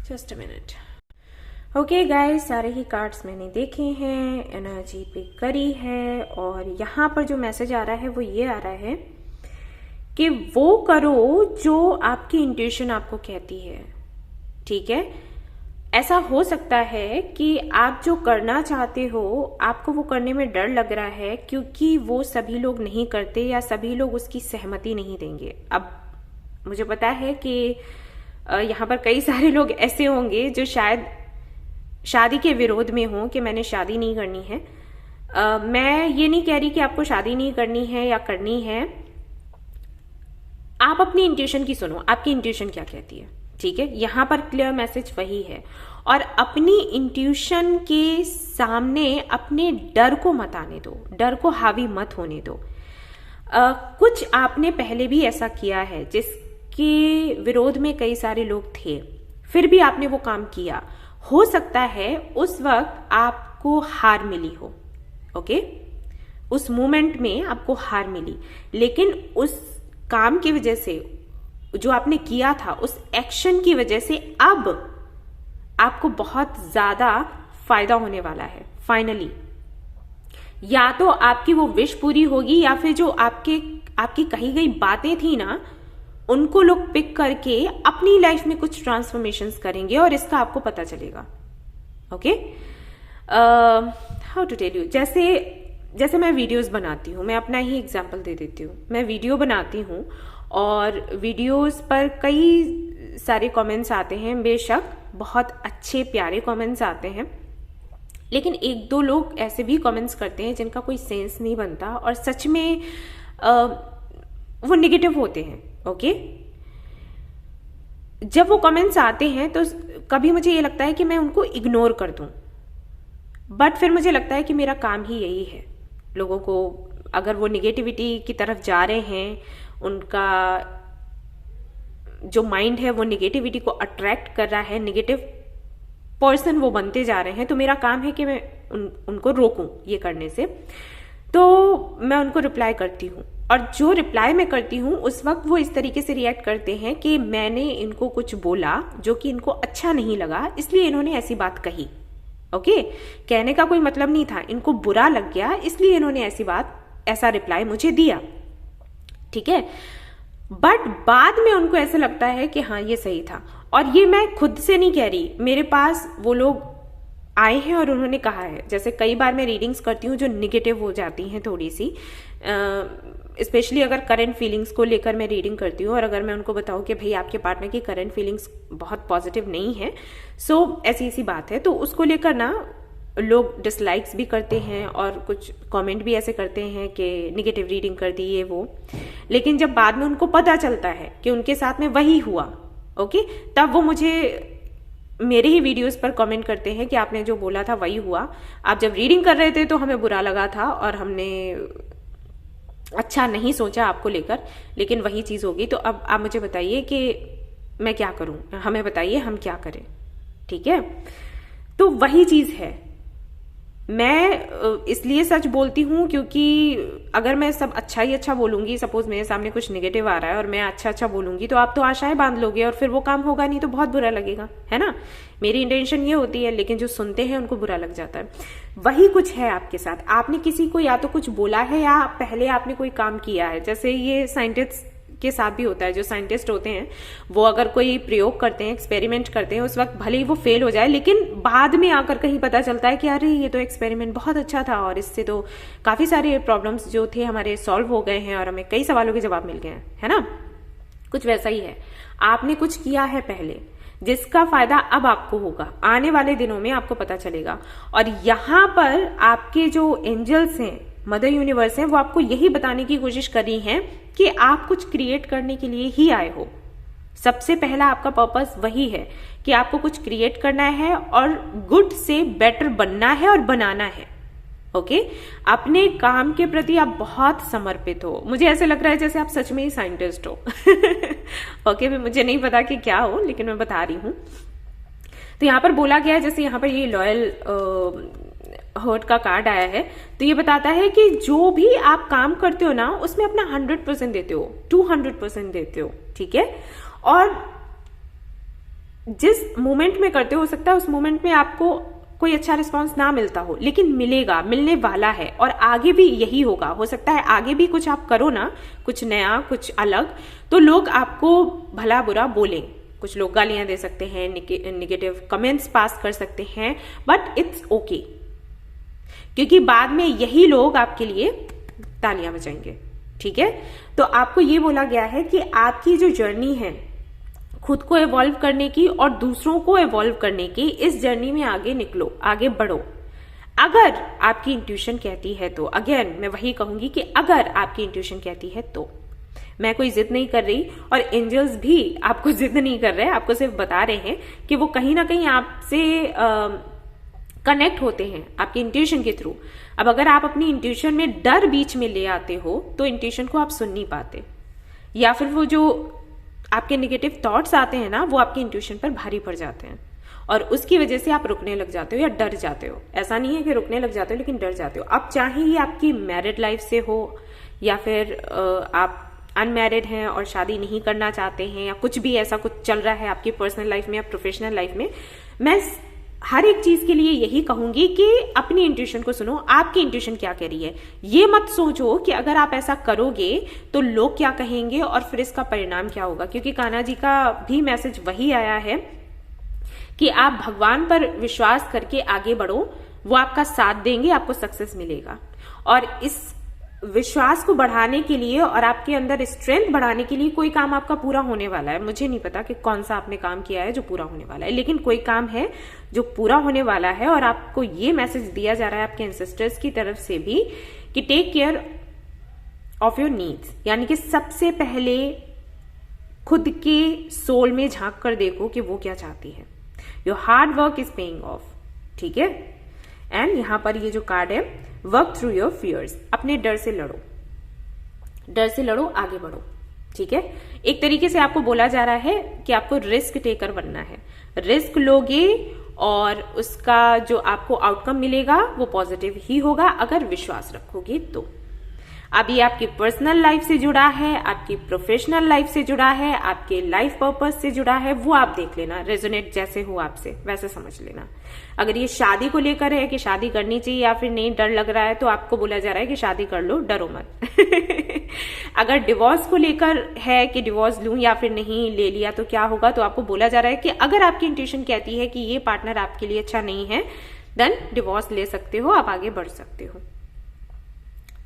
Just a minute. Okay guys, सारे ही कार्ड्स मैंने देखे हैं, एनर्जी पिक करी है, और यहाँ पर जो मैसेज आ रहा है वो ये आ रहा है कि वो करो जो आपकी इंट्यूशन आपको कहती है, ठीक है? ऐसा हो सकता है कि आप जो करना चाहते हो आपको वो करने में डर लग रहा है क्योंकि वो सभी लोग नहीं करते या सभी लोग उसकी सहमति नहीं देंगे। अब मुझे पता है कि यहाँ पर कई सारे लोग ऐसे होंगे जो शायद शादी के विरोध में हों कि मैंने शादी नहीं करनी है। मैं ये नहीं कह रही कि आपको शादी नहीं करनी है या करनी है, आप अपनी इंट्यूशन की सुनो, आपकी इंट्यूशन क्या कहती है, ठीक है? यहां पर क्लियर मैसेज वही है, और अपनी इंट्यूशन के सामने अपने डर को मत आने दो, डर को हावी मत होने दो। कुछ आपने पहले भी ऐसा किया है जिसके विरोध में कई सारे लोग थे, फिर भी आपने वो काम किया। हो सकता है उस वक्त आपको हार मिली हो, ओके, उस मोमेंट में आपको हार मिली, लेकिन उस काम की वजह से जो आपने किया था, उस एक्शन की वजह से अब आपको बहुत ज्यादा फायदा होने वाला है फाइनली। या तो आपकी वो विश पूरी होगी या फिर जो आपकी कही गई बातें थी ना, उनको लोग पिक करके अपनी लाइफ में कुछ ट्रांसफॉर्मेशंस करेंगे और इसका आपको पता चलेगा। Okay, how to tell you, जैसे मैं वीडियोस बनाती हूँ, मैं अपना ही एग्जांपल दे देती हूँ। मैं वीडियो बनाती हूँ और वीडियोस पर कई सारे कमेंट्स आते हैं, बेशक बहुत अच्छे प्यारे कमेंट्स आते हैं, लेकिन एक दो लोग ऐसे भी कमेंट्स करते हैं जिनका कोई सेंस नहीं बनता और सच में वो नेगेटिव होते हैं। ओके, जब वो कमेंट्स आते हैं तो कभी मुझे ये लगता है कि मैं उनको इग्नोर कर दूं, बट फिर मुझे लगता है कि मेरा काम ही यही है। लोगों को अगर वो निगेटिविटी की तरफ जा रहे हैं, उनका जो माइंड है वो निगेटिविटी को अट्रैक्ट कर रहा है, नेगेटिव पर्सन वो बनते जा रहे हैं, तो मेरा काम है कि मैं उनको रोकूं ये करने से। तो मैं उनको रिप्लाई करती हूँ, और जो रिप्लाई मैं करती हूँ उस वक्त वो इस तरीके से रिएक्ट करते हैं कि मैंने इनको कुछ बोला जो कि इनको अच्छा नहीं लगा, इसलिए इन्होंने ऐसी बात कही। ओके, कहने का कोई मतलब नहीं था, इनको बुरा लग गया इसलिए इन्होंने ऐसा रिप्लाई मुझे दिया। ठीक है, बट बाद में उनको ऐसा लगता है कि हाँ ये सही था। और ये मैं खुद से नहीं कह रही, मेरे पास वो लोग आए हैं और उन्होंने कहा है। जैसे कई बार मैं रीडिंग्स करती हूँ जो निगेटिव हो जाती हैं थोड़ी सी, स्पेशली अगर करंट फीलिंग्स को लेकर मैं रीडिंग करती हूँ और अगर मैं उनको बताऊँ कि भाई आपके पार्टनर की करंट फीलिंग्स बहुत पॉजिटिव नहीं है, सो ऐसी बात है, तो उसको लेकर ना लोग डिसलाइक्स भी करते हैं और कुछ कमेंट भी ऐसे करते हैं कि निगेटिव रीडिंग कर दी ये वो। लेकिन जब बाद में उनको पता चलता है कि उनके साथ में वही हुआ, ओके, तब वो मुझे मेरे ही वीडियोस पर कमेंट करते हैं कि आपने जो बोला था वही हुआ, आप जब रीडिंग कर रहे थे तो हमें बुरा लगा था और हमने अच्छा नहीं सोचा आपको लेकर, लेकिन वही चीज़ होगी। तो अब आप मुझे बताइए कि मैं क्या करूं, हमें बताइए हम क्या करें। ठीक है, तो वही चीज़ है, मैं इसलिए सच बोलती हूँ क्योंकि अगर मैं सब अच्छा ही अच्छा बोलूंगी, सपोज मेरे सामने कुछ नेगेटिव आ रहा है और मैं अच्छा बोलूंगी, तो आप तो आशाएं बांध लोगे और फिर वो काम होगा नहीं, तो बहुत बुरा लगेगा, है ना। मेरी इंटेंशन ये होती है, लेकिन जो सुनते हैं उनको बुरा लग जाता है। वही कुछ है आपके साथ, आपने किसी को या तो कुछ बोला है या पहले आपने कोई काम किया है। जैसे ये साइंटिस्ट के साथ भी होता है, जो साइंटिस्ट होते हैं वो अगर कोई प्रयोग करते हैं, एक्सपेरिमेंट करते हैं, उस वक्त भले ही वो फेल हो जाए, लेकिन बाद में आकर कहीं पता चलता है कि अरे ये तो एक्सपेरिमेंट बहुत अच्छा था और इससे तो काफी सारे प्रॉब्लम्स जो थे हमारे सॉल्व हो गए हैं और हमें कई सवालों के जवाब मिल गए हैं, है ना। कुछ वैसा ही है, आपने कुछ किया है पहले जिसका फायदा अब आपको होगा, आने वाले दिनों में आपको पता चलेगा। और यहाँ पर आपके जो एंजल्स हैं, मदर यूनिवर्स हैं, वो आपको यही बताने की कोशिश कर रही हैं कि आप कुछ क्रिएट करने के लिए ही आए हो। सबसे पहला आपका पर्पस वही है कि आपको कुछ क्रिएट करना है और गुड से बेटर बनना है और बनाना है। ओके, अपने काम के प्रति आप बहुत समर्पित हो। मुझे ऐसे लग रहा है जैसे आप सच में ही साइंटिस्ट हो। ओके, मुझे नहीं पता कि क्या हो, लेकिन मैं बता रही हूं। तो यहाँ पर बोला गया है, जैसे यहाँ पर ये लॉयल हर्ट का कार्ड आया है, तो ये बताता है कि जो भी आप काम करते हो ना, उसमें अपना 100% देते हो, 200% देते हो। ठीक है, और जिस मोमेंट में करते हो सकता है उस मोमेंट में आपको कोई अच्छा रिस्पांस ना मिलता हो, लेकिन मिलेगा, मिलने वाला है, और आगे भी यही होगा। हो सकता है आगे भी कुछ आप करो ना, कुछ नया, कुछ अलग, तो लोग आपको भला बुरा बोलें, कुछ लोग गालियां दे सकते हैं, निगेटिव कमेंट्स पास कर सकते हैं, बट इट्स ओके, क्योंकि बाद में यही लोग आपके लिए तालियां बजाएंगे। ठीक है, तो आपको ये बोला गया है कि आपकी जो जर्नी है खुद को एवॉल्व करने की और दूसरों को एवॉल्व करने की, इस जर्नी में आगे निकलो, आगे बढ़ो। अगर आपकी इंट्यूशन कहती है तो, अगेन मैं वही कहूंगी कि अगर आपकी इंट्यूशन कहती है तो, मैं कोई जिद नहीं कर रही और एंजल्स भी आपको जिद नहीं कर रहे हैं, आपको सिर्फ बता रहे हैं कि वो कहीं ना कहीं आपसे कनेक्ट होते हैं आपकी इंट्यूशन के थ्रू। अब अगर आप अपनी इंट्यूशन में डर बीच में ले आते हो तो इंट्यूशन को आप सुन नहीं पाते, या फिर वो जो आपके नेगेटिव थॉट्स आते हैं ना, वो आपकी इंट्यूशन पर भारी पड़ जाते हैं और उसकी वजह से आप रुकने लग जाते हो या डर जाते हो। ऐसा नहीं है कि रुकने लग जाते हो, लेकिन डर जाते हो। अब चाहे ही आपकी मैरिड लाइफ से हो या फिर आप अनमैरिड हैं और शादी नहीं करना चाहते हैं, या कुछ भी ऐसा कुछ चल रहा है आपकी पर्सनल लाइफ में या प्रोफेशनल लाइफ में, मैं हर एक चीज के लिए यही कहूंगी कि अपनी इंट्यूशन को सुनो। आपकी इंट्यूशन क्या कह रही है, ये मत सोचो कि अगर आप ऐसा करोगे तो लोग क्या कहेंगे और फिर इसका परिणाम क्या होगा, क्योंकि कान्हा जी का भी मैसेज वही आया है कि आप भगवान पर विश्वास करके आगे बढ़ो, वो आपका साथ देंगे, आपको सक्सेस मिलेगा। और इस विश्वास को बढ़ाने के लिए और आपके अंदर स्ट्रेंथ बढ़ाने के लिए कोई काम आपका पूरा होने वाला है। मुझे नहीं पता कि कौन सा आपने काम किया है जो पूरा होने वाला है, लेकिन कोई काम है जो पूरा होने वाला है। और आपको ये मैसेज दिया जा रहा है आपके एंसेस्टर्स की तरफ से भी कि take care of your needs, यानी कि सबसे पहले खुद के सोल में झांक कर देखो कि वो क्या चाहती है। Your hard work is paying of, ठीक है। एंड यहां पर ये जो कार्ड है, वर्क थ्रू योर फियर्स, अपने डर से लड़ो, डर से लड़ो, आगे बढ़ो, ठीक है। एक तरीके से आपको बोला जा रहा है कि आपको रिस्क टेकर बनना है। रिस्क लोगे और उसका जो आपको आउटकम मिलेगा वो पॉजिटिव ही होगा अगर विश्वास रखोगे तो। अब ये आपकी पर्सनल लाइफ से जुड़ा है, आपकी प्रोफेशनल लाइफ से जुड़ा है, आपके लाइफ पर्पस से जुड़ा है, वो आप देख लेना, रेजोनेट जैसे हो आपसे वैसे समझ लेना। अगर ये शादी को लेकर है कि शादी करनी चाहिए या फिर नहीं, डर लग रहा है, तो आपको बोला जा रहा है कि शादी कर लो, डरो मत। अगर डिवोर्स को लेकर है कि डिवोर्स लूं या फिर नहीं, ले लिया तो क्या होगा, तो आपको बोला जा रहा है कि अगर आपकी इंट्यूशन कहती है कि ये पार्टनर आपके लिए अच्छा नहीं है, देन डिवोर्स ले सकते हो, आप आगे बढ़ सकते हो,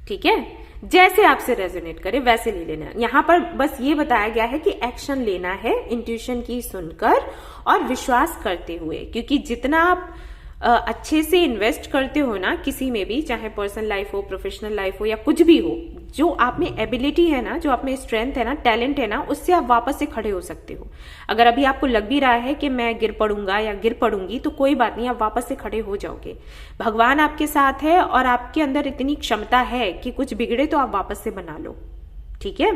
ठीक है। जैसे आपसे रेजोनेट करे वैसे ले लेना। यहां पर बस ये बताया गया है कि एक्शन लेना है इंट्यूशन की सुनकर और विश्वास करते हुए, क्योंकि जितना आप अच्छे से इन्वेस्ट करते हो ना किसी में भी, चाहे पर्सनल लाइफ हो, प्रोफेशनल लाइफ हो या कुछ भी हो, जो आप में एबिलिटी है ना, जो आप में स्ट्रेंथ है ना, टैलेंट है ना, उससे आप वापस से खड़े हो सकते हो। अगर अभी आपको लग भी रहा है कि मैं गिर पड़ूंगा या गिर पड़ूंगी, तो कोई बात नहीं, आप वापस से खड़े हो जाओगे। भगवान आपके साथ है और आपके अंदर इतनी क्षमता है कि कुछ बिगड़े तो आप वापस से बना लो, ठीक है।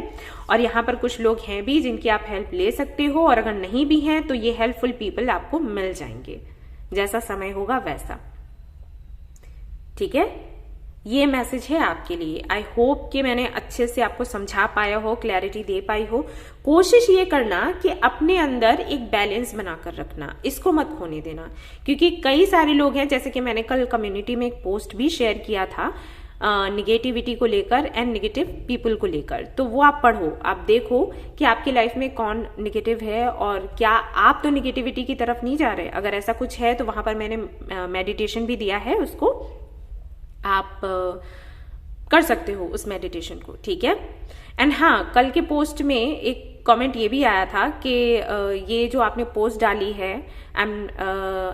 और यहाँ पर कुछ लोग हैं भी जिनकी आप हेल्प ले सकते हो, और अगर नहीं भी हैं तो ये हेल्पफुल पीपल आपको मिल जाएंगे, जैसा समय होगा वैसा, ठीक है। ये मैसेज है आपके लिए। आई होप कि मैंने अच्छे से आपको समझा पाया हो, क्लैरिटी दे पाई हो। कोशिश ये करना कि अपने अंदर एक बैलेंस बनाकर रखना, इसको मत खोने देना, क्योंकि कई सारे लोग हैं, जैसे कि मैंने कल कम्युनिटी में एक पोस्ट भी शेयर किया था निगेटिविटी को लेकर एंड निगेटिव पीपल को लेकर, तो वो आप पढ़ो, आप देखो कि आपकी लाइफ में कौन निगेटिव है और क्या आप तो निगेटिविटी की तरफ नहीं जा रहे। अगर ऐसा कुछ है तो वहां पर मैंने मेडिटेशन भी दिया है, उसको आप कर सकते हो उस मेडिटेशन को, ठीक है। एंड हाँ, कल के पोस्ट में एक कमेंट ये भी आया था कि ये जो आपने पोस्ट डाली है, आई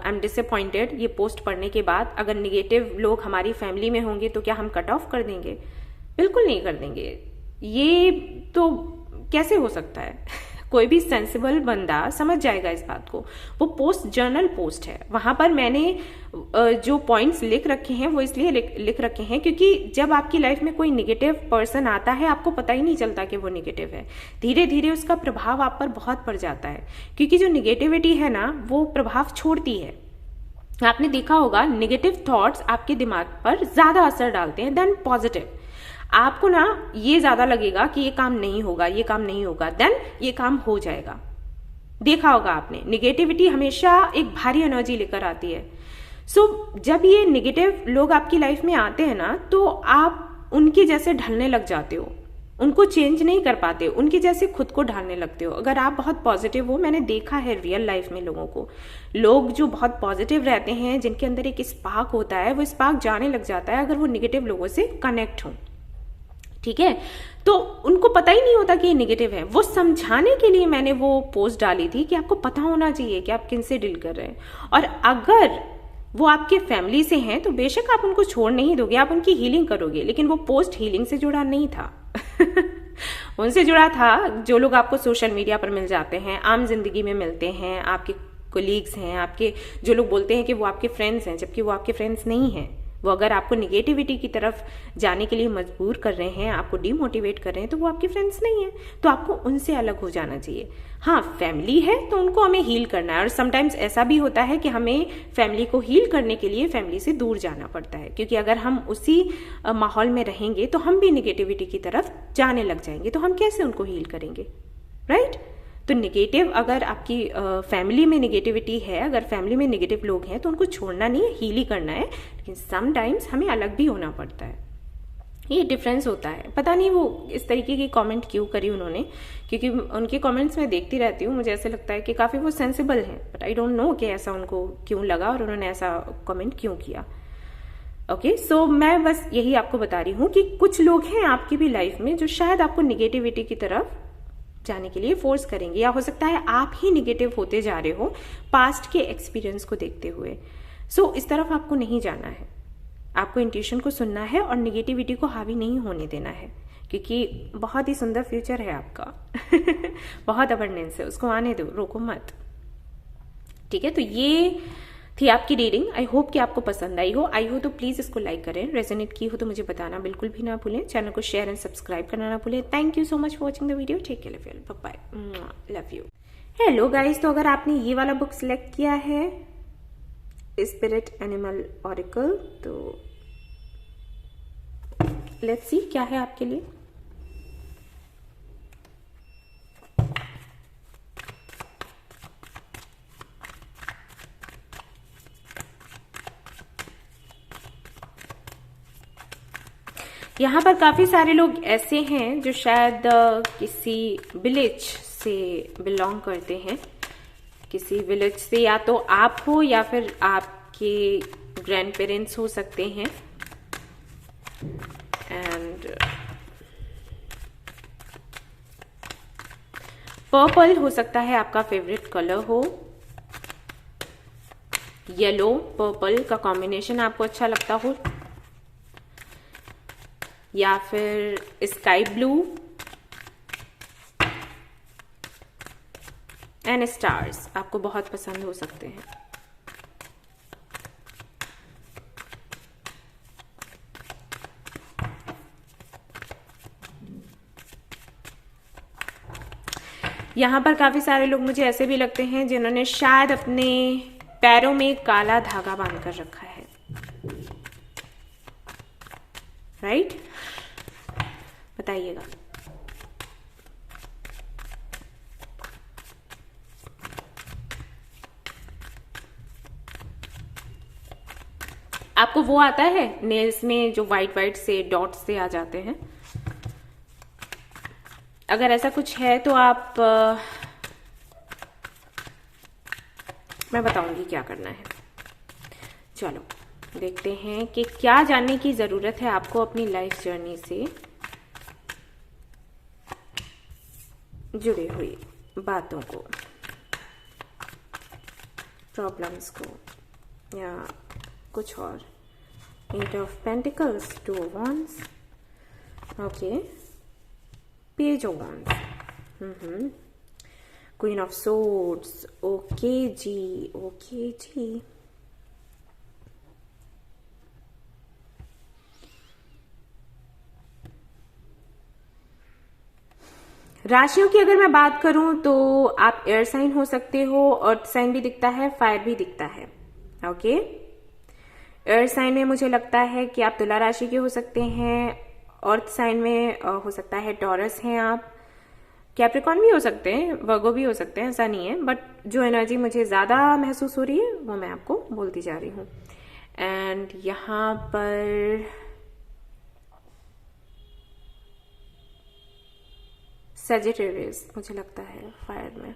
एम डिसअपॉइंटेड, ये पोस्ट पढ़ने के बाद अगर निगेटिव लोग हमारी फैमिली में होंगे तो क्या हम कट ऑफ कर देंगे? बिल्कुल नहीं कर देंगे। ये तो कैसे हो सकता है? कोई भी सेंसिबल बंदा समझ जाएगा इस बात को। वो पोस्ट जर्नल पोस्ट है, वहां पर मैंने जो पॉइंट्स लिख रखे हैं वो इसलिए लिख रखे हैं क्योंकि जब आपकी लाइफ में कोई निगेटिव पर्सन आता है, आपको पता ही नहीं चलता कि वो निगेटिव है। धीरे धीरे उसका प्रभाव आप पर बहुत पड़ जाता है, क्योंकि जो निगेटिविटी है ना, वो प्रभाव छोड़ती है। आपने देखा होगा, निगेटिव थॉट्स आपके दिमाग पर ज्यादा असर डालते हैं देन पॉजिटिव। आपको ना ये ज्यादा लगेगा कि ये काम नहीं होगा, ये काम नहीं होगा, देन ये काम हो जाएगा। देखा होगा आपने, निगेटिविटी हमेशा एक भारी एनर्जी लेकर आती है। जब ये निगेटिव लोग आपकी लाइफ में आते हैं ना, तो आप उनके जैसे ढलने लग जाते हो, उनको चेंज नहीं कर पाते, उनके जैसे खुद को ढालने लगते हो। अगर आप बहुत पॉजिटिव हो, मैंने देखा है रियल लाइफ में लोगों को, लोग जो बहुत पॉजिटिव रहते हैं, जिनके अंदर एक स्पार्क होता है, वो स्पार्क जाने लग जाता है अगर वो निगेटिव लोगों से कनेक्ट हो, ठीक है। तो उनको पता ही नहीं होता कि ये निगेटिव है। वो समझाने के लिए मैंने वो पोस्ट डाली थी कि आपको पता होना चाहिए कि आप किन से डील कर रहे हैं, और अगर वो आपके फैमिली से हैं तो बेशक आप उनको छोड़ नहीं दोगे, आप उनकी हीलिंग करोगे। लेकिन वो पोस्ट हीलिंग से जुड़ा नहीं था। उनसे जुड़ा था जो लोग आपको सोशल मीडिया पर मिल जाते हैं, आम जिंदगी में मिलते हैं, आपके कोलीग्स हैं, आपके जो लोग बोलते हैं कि वो आपके फ्रेंड्स हैं, जबकि वो आपके फ्रेंड्स नहीं हैं। वो अगर आपको निगेटिविटी की तरफ जाने के लिए मजबूर कर रहे हैं, आपको डिमोटिवेट कर रहे हैं, तो वो आपके फ्रेंड्स नहीं है। तो आपको उनसे अलग हो जाना चाहिए। हाँ, फैमिली है तो उनको हमें हील करना है, और समटाइम्स ऐसा भी होता है कि हमें फैमिली को हील करने के लिए फैमिली से दूर जाना पड़ता है, क्योंकि अगर हम उसी माहौल में रहेंगे तो हम भी निगेटिविटी की तरफ जाने लग जाएंगे, तो हम कैसे उनको हील करेंगे, राइट? तो निगेटिव, अगर आपकी फैमिली में निगेटिविटी है, अगर फैमिली में निगेटिव लोग हैं, तो उनको छोड़ना नहीं है, हील ही करना है। लेकिन समटाइम्स हमें अलग भी होना पड़ता है, ये डिफरेंस होता है। पता नहीं वो इस तरीके की कमेंट क्यों करी उन्होंने, क्योंकि उनके कमेंट्स में देखती रहती हूँ, मुझे ऐसे लगता है कि काफ़ी वो सेंसिबल हैं, बट आई डोंट नो कि ऐसा उनको क्यों लगा और उन्होंने ऐसा कमेंट क्यों किया। ओके, सो मैं बस यही आपको बता रही हूँ कि कुछ लोग हैं आपकी भी लाइफ में जो शायद आपको निगेटिविटी की तरफ जाने के लिए फोर्स करेंगे, या हो सकता है आप ही निगेटिव होते जा रहे हो पास्ट के एक्सपीरियंस को देखते हुए। सो इस तरफ आपको नहीं जाना है, आपको इंट्यूशन को सुनना है और निगेटिविटी को हावी नहीं होने देना है, क्योंकि बहुत ही सुंदर फ्यूचर है आपका बहुत अबंडेंस है, उसको आने दो, रोको मत। ठीक है, तो ये थी आपकी रीडिंग। आई होप कि आपको पसंद आई हो। आई हो तो प्लीज इसको लाइक करें, रेजोनेट की हो तो मुझे बताना बिल्कुल भी ना भूलें। चैनल को शेयर एंड सब्सक्राइब करना ना भूलें। Thank you so much for watching the video. Take care, bye bye, love you. Hello guys, तो अगर आपने ये वाला बुक सिलेक्ट किया है स्पिरिट एनिमल ऑरिकल, तो लेट्स सी क्या है आपके लिए। यहाँ पर काफी सारे लोग ऐसे हैं जो शायद किसी विलेज से बिलोंग करते हैं, किसी विलेज से या तो आप हो या फिर आपके ग्रैंड पेरेंट्स हो सकते हैं। एंड पर्पल हो सकता है आपका फेवरेट कलर हो, येलो पर्पल का कॉम्बिनेशन आपको अच्छा लगता हो, या फिर स्काई ब्लू एंड स्टार्स आपको बहुत पसंद हो सकते हैं। यहां पर काफी सारे लोग मुझे ऐसे भी लगते हैं जिन्होंने शायद अपने पैरों में काला धागा बांध कर रखा है, राइट? बताइएगा। आपको वो आता है नेल्स में जो वाइट वाइट से डॉट्स से आ जाते हैं? अगर ऐसा कुछ है तो आप मैं बताऊंगी क्या करना है। चलो देखते हैं कि क्या जानने की जरूरत है आपको अपनी लाइफ जर्नी से जुड़ी हुई बातों को, प्रॉब्लम्स को, या कुछ और। Eight of pentacles, two of wands, okay, page of wands, queen of swords, okay जी, ओके जी। राशियों की अगर मैं बात करूं तो आप एयर साइन हो सकते हो, अर्थ साइन भी दिखता है, फायर भी दिखता है। ओके, एयर साइन में मुझे लगता है कि आप तुला राशि के हो सकते हैं, अर्थ साइन में हो सकता है टॉरस हैं आप, कैप्रिकॉर्न भी हो सकते हैं, वर्गो भी हो सकते हैं, ऐसा नहीं है, बट जो एनर्जी मुझे ज्यादा महसूस हो रही है वो मैं आपको बोलती जा रही हूँ। एंड यहाँ पर सजिटेरियस मुझे लगता है फायर में।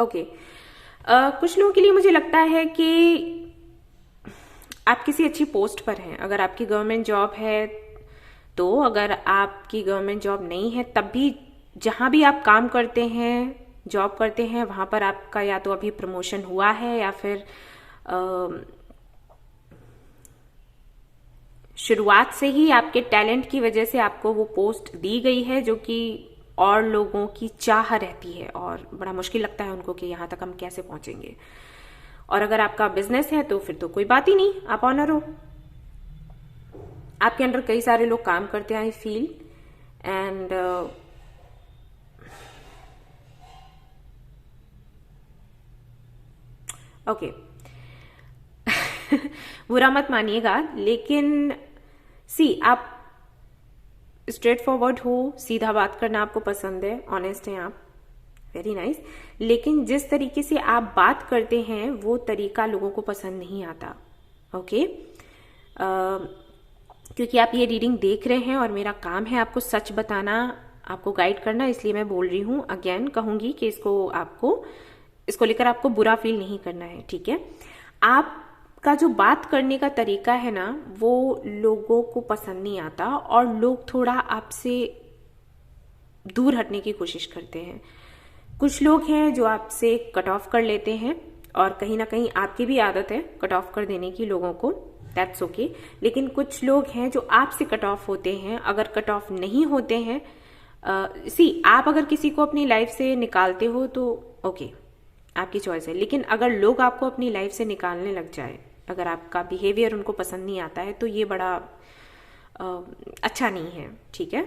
ओके, कुछ लोगों के लिए मुझे लगता है कि आप किसी अच्छी पोस्ट पर हैं। अगर आपकी गवर्नमेंट जॉब है तो, अगर आपकी गवर्नमेंट जॉब नहीं है तब भी जहां भी आप काम करते हैं, जॉब करते हैं, वहां पर आपका या तो अभी प्रमोशन हुआ है या फिर शुरुआत से ही आपके टैलेंट की वजह से आपको वो पोस्ट दी गई है जो कि और लोगों की चाह रहती है और बड़ा मुश्किल लगता है उनको कि यहां तक हम कैसे पहुंचेंगे। और अगर आपका बिजनेस है तो फिर तो कोई बात ही नहीं, आप ऑनर हो, आपके अंडर कई सारे लोग काम करते हैं, आई फील। एंड ओके, बुरा मत मानिएगा, लेकिन आप स्ट्रेट फॉरवर्ड हो, सीधा बात करना आपको पसंद है, ऑनेस्ट हैं आप, वेरी नाइस। लेकिन जिस तरीके से आप बात करते हैं वो तरीका लोगों को पसंद नहीं आता। ओके, क्योंकि आप ये रीडिंग देख रहे हैं और मेरा काम है आपको सच बताना, आपको गाइड करना, इसलिए मैं बोल रही हूं। अगेन कहूंगी कि इसको आपको इसको लेकर आपको बुरा फील नहीं करना है, ठीक है। आपका जो बात करने का तरीका है ना, वो लोगों को पसंद नहीं आता और लोग थोड़ा आपसे दूर हटने की कोशिश करते हैं। कुछ लोग हैं जो आपसे कट ऑफ कर लेते हैं और कहीं ना कहीं आपकी भी आदत है कट ऑफ कर देने की लोगों को, दैट्स ओके। लेकिन कुछ लोग हैं जो आपसे कट ऑफ होते हैं। अगर कट ऑफ नहीं होते हैं, आप अगर किसी को अपनी लाइफ से निकालते हो तो ओके, आपकी चॉइस है। लेकिन अगर लोग आपको अपनी लाइफ से निकालने लग जाए, अगर आपका बिहेवियर उनको पसंद नहीं आता है, तो ये बड़ा अच्छा नहीं है, ठीक है।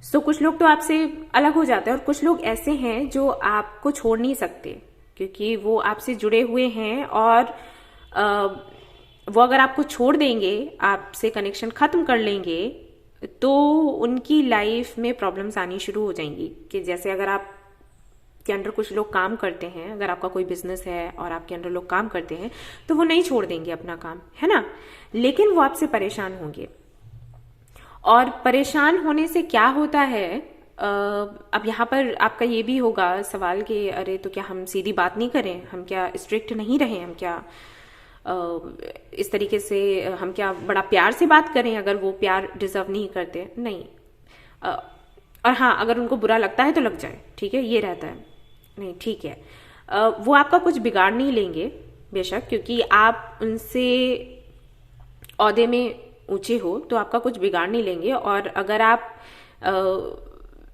सो कुछ लोग तो आपसे अलग हो जाते हैं और कुछ लोग ऐसे हैं जो आपको छोड़ नहीं सकते क्योंकि वो आपसे जुड़े हुए हैं और वो अगर आपको छोड़ देंगे, आपसे कनेक्शन खत्म कर लेंगे, तो उनकी लाइफ में प्रॉब्लम्स आनी शुरू हो जाएंगी। कि जैसे अगर आप के अंडर कुछ लोग काम करते हैं, अगर आपका कोई बिजनेस है और आपके अंडर लोग काम करते हैं, तो वो नहीं छोड़ देंगे अपना काम, है ना, लेकिन वो आपसे परेशान होंगे। और परेशान होने से क्या होता है, अब यहाँ पर आपका ये भी होगा सवाल कि अरे तो क्या हम सीधी बात नहीं करें, हम क्या स्ट्रिक्ट नहीं रहें, हम क्या इस तरीके से हम क्या बड़ा प्यार से बात करें अगर वो प्यार डिजर्व नहीं करते। नहीं, और हाँ, अगर उनको बुरा लगता है तो लग जाए, ठीक है, ये रहता है। नहीं, ठीक है, वो आपका कुछ बिगाड़ नहीं लेंगे बेशक, क्योंकि आप उनसे औहदे में ऊंचे हो तो आपका कुछ बिगाड़ नहीं लेंगे। और अगर आप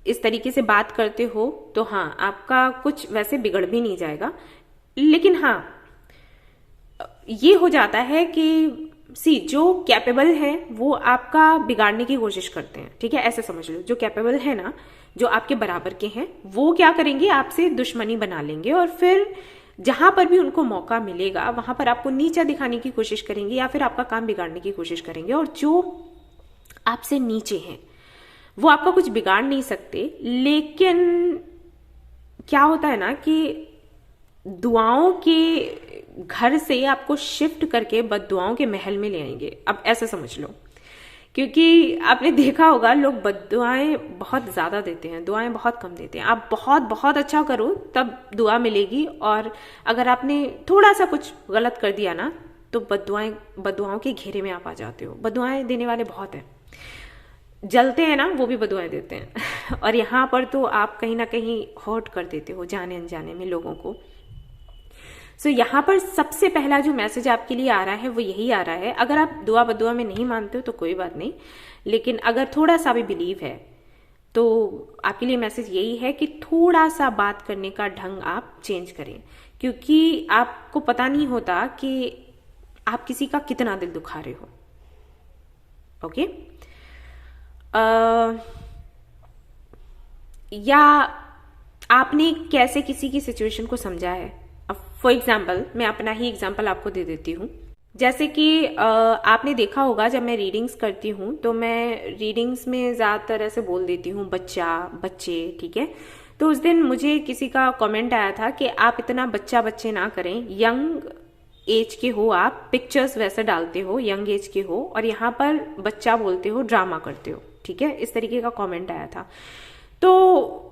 इस तरीके से बात करते हो तो हाँ, आपका कुछ वैसे बिगड़ भी नहीं जाएगा। लेकिन हाँ, ये हो जाता है कि जो कैपेबल है वो आपका बिगाड़ने की कोशिश करते हैं, ठीक है, ऐसे समझ लो। जो कैपेबल है ना, जो आपके बराबर के हैं, वो क्या करेंगे, आपसे दुश्मनी बना लेंगे और फिर जहां पर भी उनको मौका मिलेगा वहां पर आपको नीचा दिखाने की कोशिश करेंगे या फिर आपका काम बिगाड़ने की कोशिश करेंगे। और जो आपसे नीचे हैं वो आपका कुछ बिगाड़ नहीं सकते। लेकिन क्या होता है ना कि दुआओं के घर से आपको शिफ्ट करके बद्दुआओं के महल में ले आएंगे। अब ऐसा समझ लो, क्योंकि आपने देखा होगा लोग बद्दुआएं बहुत ज्यादा देते हैं, दुआएं बहुत कम देते हैं। आप बहुत बहुत अच्छा करो तब दुआ मिलेगी, और अगर आपने थोड़ा सा कुछ गलत कर दिया ना तो बद्दुआओं के घेरे में आप आ जाते हो। बद्दुआएं देने वाले बहुत हैं, जलते हैं ना वो भी बद्दुआएं देते हैं और यहाँ पर तो आप कहीं ना कहीं हर्ट कर देते हो जाने अनजाने में लोगों को। सो यहाँ पर सबसे पहला जो मैसेज आपके लिए आ रहा है वो यही आ रहा है। अगर आप दुआ बद्दुआ में नहीं मानते हो तो कोई बात नहीं, लेकिन अगर थोड़ा सा भी बिलीव है तो आपके लिए मैसेज यही है कि थोड़ा सा बात करने का ढंग आप चेंज करें, क्योंकि आपको पता नहीं होता कि आप किसी का कितना दिल दुखा रहे हो। ओके, या आपने कैसे किसी की सिचुएशन को समझा है। फॉर एग्जाम्पल, मैं अपना ही एग्जाम्पल आपको दे देती हूँ। जैसे कि आपने देखा होगा जब मैं रीडिंग्स करती हूँ तो मैं रीडिंग्स में ज़्यादातर ऐसे बोल देती हूँ बच्चे, ठीक है। तो उस दिन मुझे किसी का कमेंट आया था कि आप इतना बच्चे ना करें, यंग एज के हो, आप पिक्चर्स वैसे डालते हो, यंग एज के हो और यहाँ पर बच्चा बोलते हो, ड्रामा करते हो, ठीक है, इस तरीके का कमेंट आया था। तो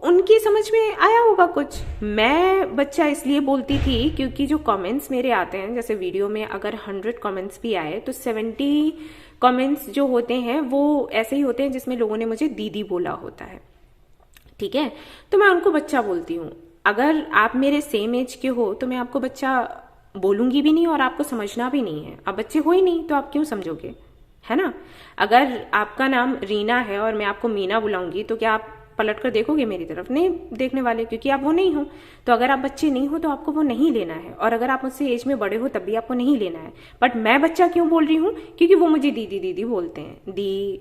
उनकी समझ में आया होगा कुछ। मैं बच्चा इसलिए बोलती थी क्योंकि जो कमेंट्स मेरे आते हैं, जैसे वीडियो में अगर 100 कमेंट्स भी आए तो 70 कमेंट्स जो होते हैं वो ऐसे ही होते हैं जिसमें लोगों ने मुझे दीदी बोला होता है, ठीक है। तो मैं उनको बच्चा बोलती हूँ। अगर आप मेरे सेम एज के हो तो मैं आपको बच्चा बोलूंगी भी नहीं और आपको समझना भी नहीं है। अब बच्चे हो ही नहीं तो आप क्यों समझोगे, है ना। अगर आपका नाम रीना है और मैं आपको मीना बुलाऊंगी तो क्या आप पलट कर देखोगे मेरी तरफ? नहीं देखने वाले, क्योंकि आप वो नहीं हो। तो अगर आप बच्चे नहीं हो तो आपको वो नहीं लेना है, और अगर आप मुझसे एज में बड़े हो तब भी आपको नहीं लेना है। बट मैं बच्चा क्यों बोल रही हूँ, क्योंकि वो मुझे दीदी दीदी बोलते हैं। दी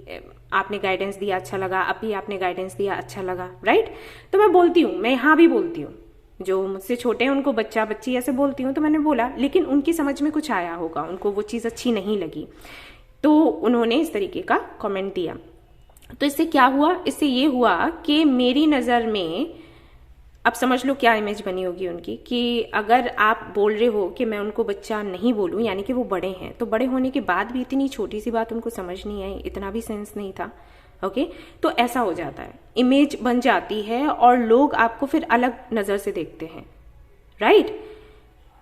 आपने गाइडेंस दिया अच्छा लगा, अभी आपने गाइडेंस दिया अच्छा लगा, राइट। तो मैं बोलती हूँ, मैं यहाँ भी बोलती हूँ, जो मुझसे छोटे हैं उनको बच्चा बच्ची ऐसे बोलती हूँ। तो मैंने बोला, लेकिन उनकी समझ में कुछ आया होगा, उनको वो चीज़ अच्छी नहीं लगी तो उन्होंने इस तरीके का कमेंट दिया। तो इससे क्या हुआ, इससे ये हुआ कि मेरी नज़र में, अब समझ लो क्या इमेज बनी होगी उनकी, कि अगर आप बोल रहे हो कि मैं उनको बच्चा नहीं बोलूं, यानी कि वो बड़े हैं, तो बड़े होने के बाद भी इतनी छोटी सी बात उनको समझ नहीं आई, इतना भी सेंस नहीं था, ओके तो ऐसा हो जाता है, इमेज बन जाती है और लोग आपको फिर अलग नजर से देखते हैं, राइट।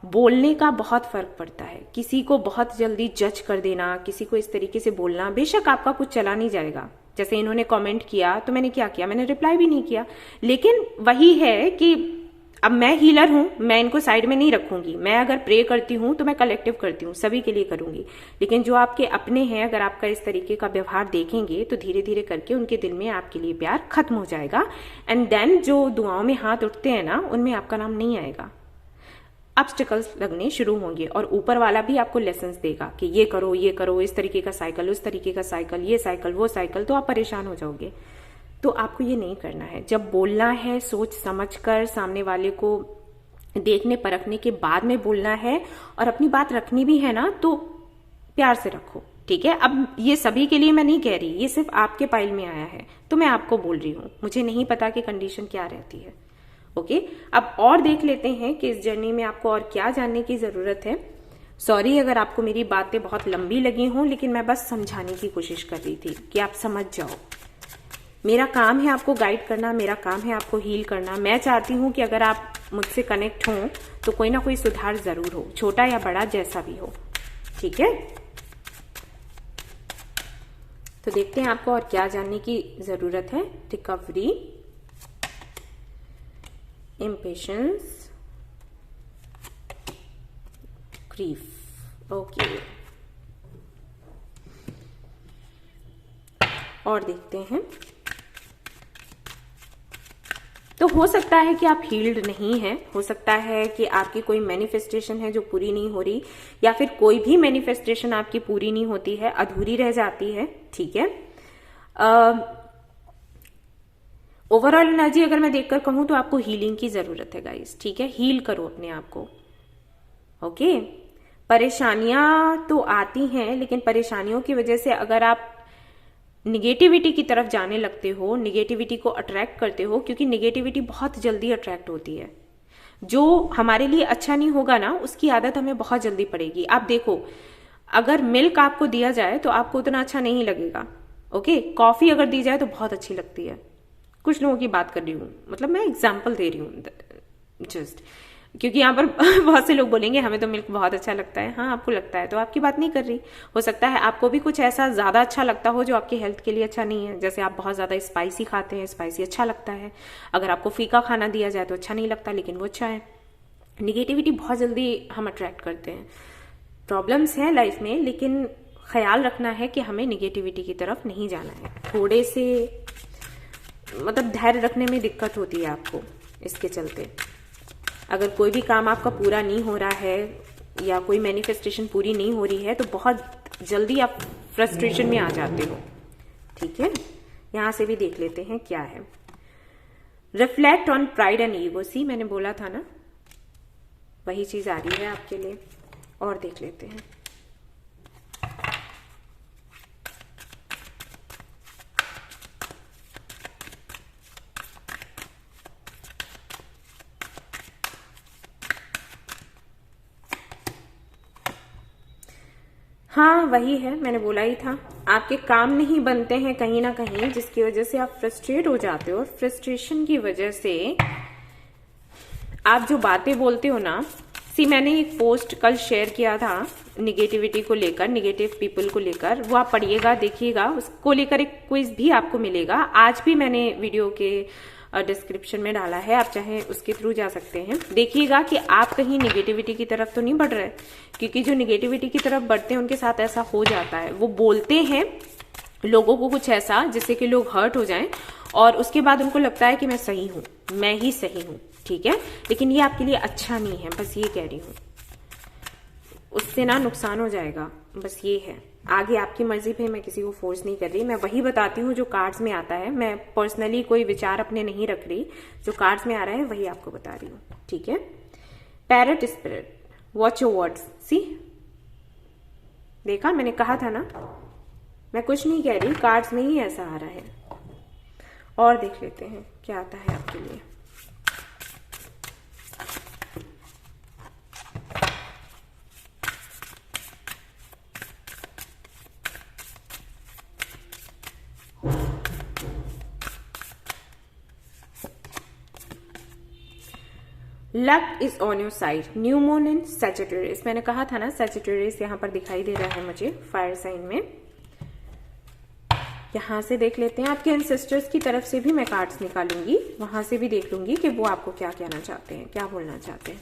बोलने का बहुत फर्क पड़ता है, किसी को बहुत जल्दी जज कर देना, किसी को इस तरीके से बोलना, बेशक आपका कुछ चला नहीं जाएगा। जैसे इन्होंने कमेंट किया तो मैंने क्या किया, मैंने रिप्लाई भी नहीं किया, लेकिन वही है कि अब मैं हीलर हूं, मैं इनको साइड में नहीं रखूंगी। मैं अगर प्रे करती हूं तो मैं कलेक्टिव करती हूँ, सभी के लिए करूंगी। लेकिन जो आपके अपने हैं, अगर आपका इस तरीके का व्यवहार देखेंगे तो धीरे धीरे करके उनके दिल में आपके लिए प्यार खत्म हो जाएगा। एंड देन जो दुआओं में हाथ उठते हैं ना, उनमें आपका नाम नहीं आएगा, ऑब्स्टिकल्स लगने शुरू होंगे और ऊपर वाला भी आपको लेसन्स देगा कि ये करो, इस तरीके का साइकिल, उस तरीके का साइकिल, ये साइकिल, वो साइकिल, तो आप परेशान हो जाओगे। तो आपको ये नहीं करना है। जब बोलना है सोच समझकर, सामने वाले को देखने परखने के बाद में बोलना है, और अपनी बात रखनी भी है ना तो प्यार से रखो, ठीक है। अब ये सभी के लिए मैं नहीं कह रही, ये सिर्फ आपके पाइल में आया है तो मैं आपको बोल रही हूं, मुझे नहीं पता कि कंडीशन क्या रहती है। ओके अब और देख लेते हैं कि इस जर्नी में आपको और क्या जानने की जरूरत है। सॉरी अगर आपको मेरी बातें बहुत लंबी लगी हों, लेकिन मैं बस समझाने की कोशिश कर रही थी कि आप समझ जाओ। मेरा काम है आपको गाइड करना, मेरा काम है आपको हील करना। मैं चाहती हूं कि अगर आप मुझसे कनेक्ट हों तो कोई ना कोई सुधार जरूर हो, छोटा या बड़ा जैसा भी हो, ठीक है। तो देखते हैं आपको और क्या जानने की जरूरत है। Recovery, impatience, grief, okay. और देखते हैं, तो हो सकता है कि आप हील्ड नहीं हैं, हो सकता है कि आपकी कोई मैनिफेस्टेशन है जो पूरी नहीं हो रही, या फिर कोई भी मैनिफेस्टेशन आपकी पूरी नहीं होती है, अधूरी रह जाती है, ठीक है। ओवरऑल एनर्जी अगर मैं देखकर कहूं तो आपको हीलिंग की जरूरत है गाइस, ठीक है। हील करो अपने आप को, ओके। परेशानियां तो आती हैं, लेकिन परेशानियों की वजह से अगर आप निगेटिविटी की तरफ जाने लगते हो, निगेटिविटी को अट्रैक्ट करते हो, क्योंकि निगेटिविटी बहुत जल्दी अट्रैक्ट होती है। जो हमारे लिए अच्छा नहीं होगा ना, उसकी आदत हमें बहुत जल्दी पड़ेगी। आप देखो, अगर मिल्क आपको दिया जाए तो आपको उतना अच्छा नहीं लगेगा, ओके। कॉफी अगर दी जाए तो बहुत अच्छी लगती है। कुछ लोगों की बात कर रही हूँ, मतलब मैं एग्जाम्पल दे रही हूँ जस्ट, क्योंकि यहाँ पर बहुत से लोग बोलेंगे हमें तो मिल्क बहुत अच्छा लगता है। हाँ आपको लगता है तो आपकी बात नहीं कर रही। हो सकता है आपको भी कुछ ऐसा ज्यादा अच्छा लगता हो जो आपकी हेल्थ के लिए अच्छा नहीं है। जैसे आप बहुत ज्यादा स्पाइसी खाते हैं, स्पाइसी अच्छा लगता है। अगर आपको फीका खाना दिया जाए तो अच्छा नहीं लगता, लेकिन वो अच्छा है। निगेटिविटी बहुत जल्दी हम अट्रैक्ट करते हैं। प्रॉब्लम्स हैं लाइफ में, लेकिन ख्याल रखना है कि हमें निगेटिविटी की तरफ नहीं जाना है। थोड़े से मतलब धैर्य रखने में दिक्कत होती है आपको इसके चलते। अगर कोई भी काम आपका पूरा नहीं हो रहा है या कोई मैनिफेस्टेशन पूरी नहीं हो रही है तो बहुत जल्दी आप फ्रस्ट्रेशन में आ जाते हो, ठीक है। यहां से भी देख लेते हैं क्या है। Reflect on pride and ego, see मैंने बोला था ना, वही चीज आ रही है आपके लिए। और देख लेते हैं। हाँ वही है, मैंने बोला ही था। आपके काम नहीं बनते हैं कहीं ना कहीं, जिसकी वजह से आप फ्रस्ट्रेट हो जाते हो। और फ्रस्ट्रेशन की वजह से आप जो बातें बोलते हो ना, सी मैंने एक पोस्ट कल शेयर किया था निगेटिविटी को लेकर, निगेटिव पीपल को लेकर, वो आप पढ़िएगा देखिएगा। उसको लेकर एक क्विज भी आपको मिलेगा। आज भी मैंने वीडियो के डिस्क्रिप्शन में डाला है, आप चाहे उसके थ्रू जा सकते हैं। देखिएगा कि आप कहीं निगेटिविटी की तरफ तो नहीं बढ़ रहे, क्योंकि जो निगेटिविटी की तरफ बढ़ते हैं उनके साथ ऐसा हो जाता है। वो बोलते हैं लोगों को कुछ ऐसा जिससे कि लोग हर्ट हो जाएं, और उसके बाद उनको लगता है कि मैं सही हूं, मैं ही सही हूं, ठीक है। लेकिन ये आपके लिए अच्छा नहीं है, बस ये कह रही हूं। उससे ना नुकसान हो जाएगा, बस ये है। आगे आपकी मर्जी पे, मैं किसी को फोर्स नहीं कर रही, मैं वही बताती हूँ जो कार्ड्स में आता है। मैं पर्सनली कोई विचार अपने नहीं रख रही, जो कार्ड्स में आ रहा है वही आपको बता रही हूँ, ठीक है। Parrot spirit, watch your words, see देखा, मैंने कहा था ना, मैं कुछ नहीं कह रही, कार्ड्स में ही ऐसा आ रहा है। और देख लेते हैं क्या आता है आपके लिए। Luck is on your side, new moon in Sagittarius. मैंने कहा था ना सजिटेरियस यहाँ पर दिखाई दे रहा है मुझे फायर साइन में। यहां से देख लेते हैं, आपके एंसेस्टर्स की तरफ से भी मैं कार्ड्स निकालूंगी, वहां से भी देख लूंगी कि वो आपको क्या कहना चाहते हैं, क्या बोलना चाहते हैं,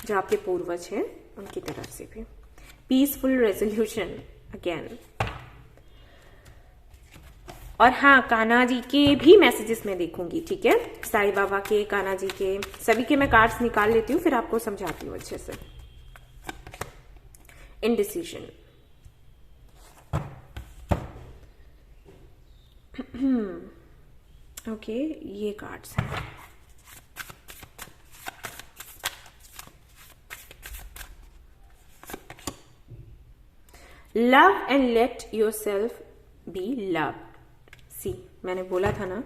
जो आपके पूर्वज हैं उनकी तरफ से भी। Peaceful resolution again. और हाँ, कान्हा जी के भी मैसेजेस मैं देखूंगी, ठीक है, साईं बाबा के, कान्हा जी के, सभी के मैं कार्ड्स निकाल लेती हूँ, फिर आपको समझाती हूँ अच्छे से। इनडिसीजन। ओके, ये कार्ड्स हैं। Love and let yourself be love. See, मैंने बोला था ना,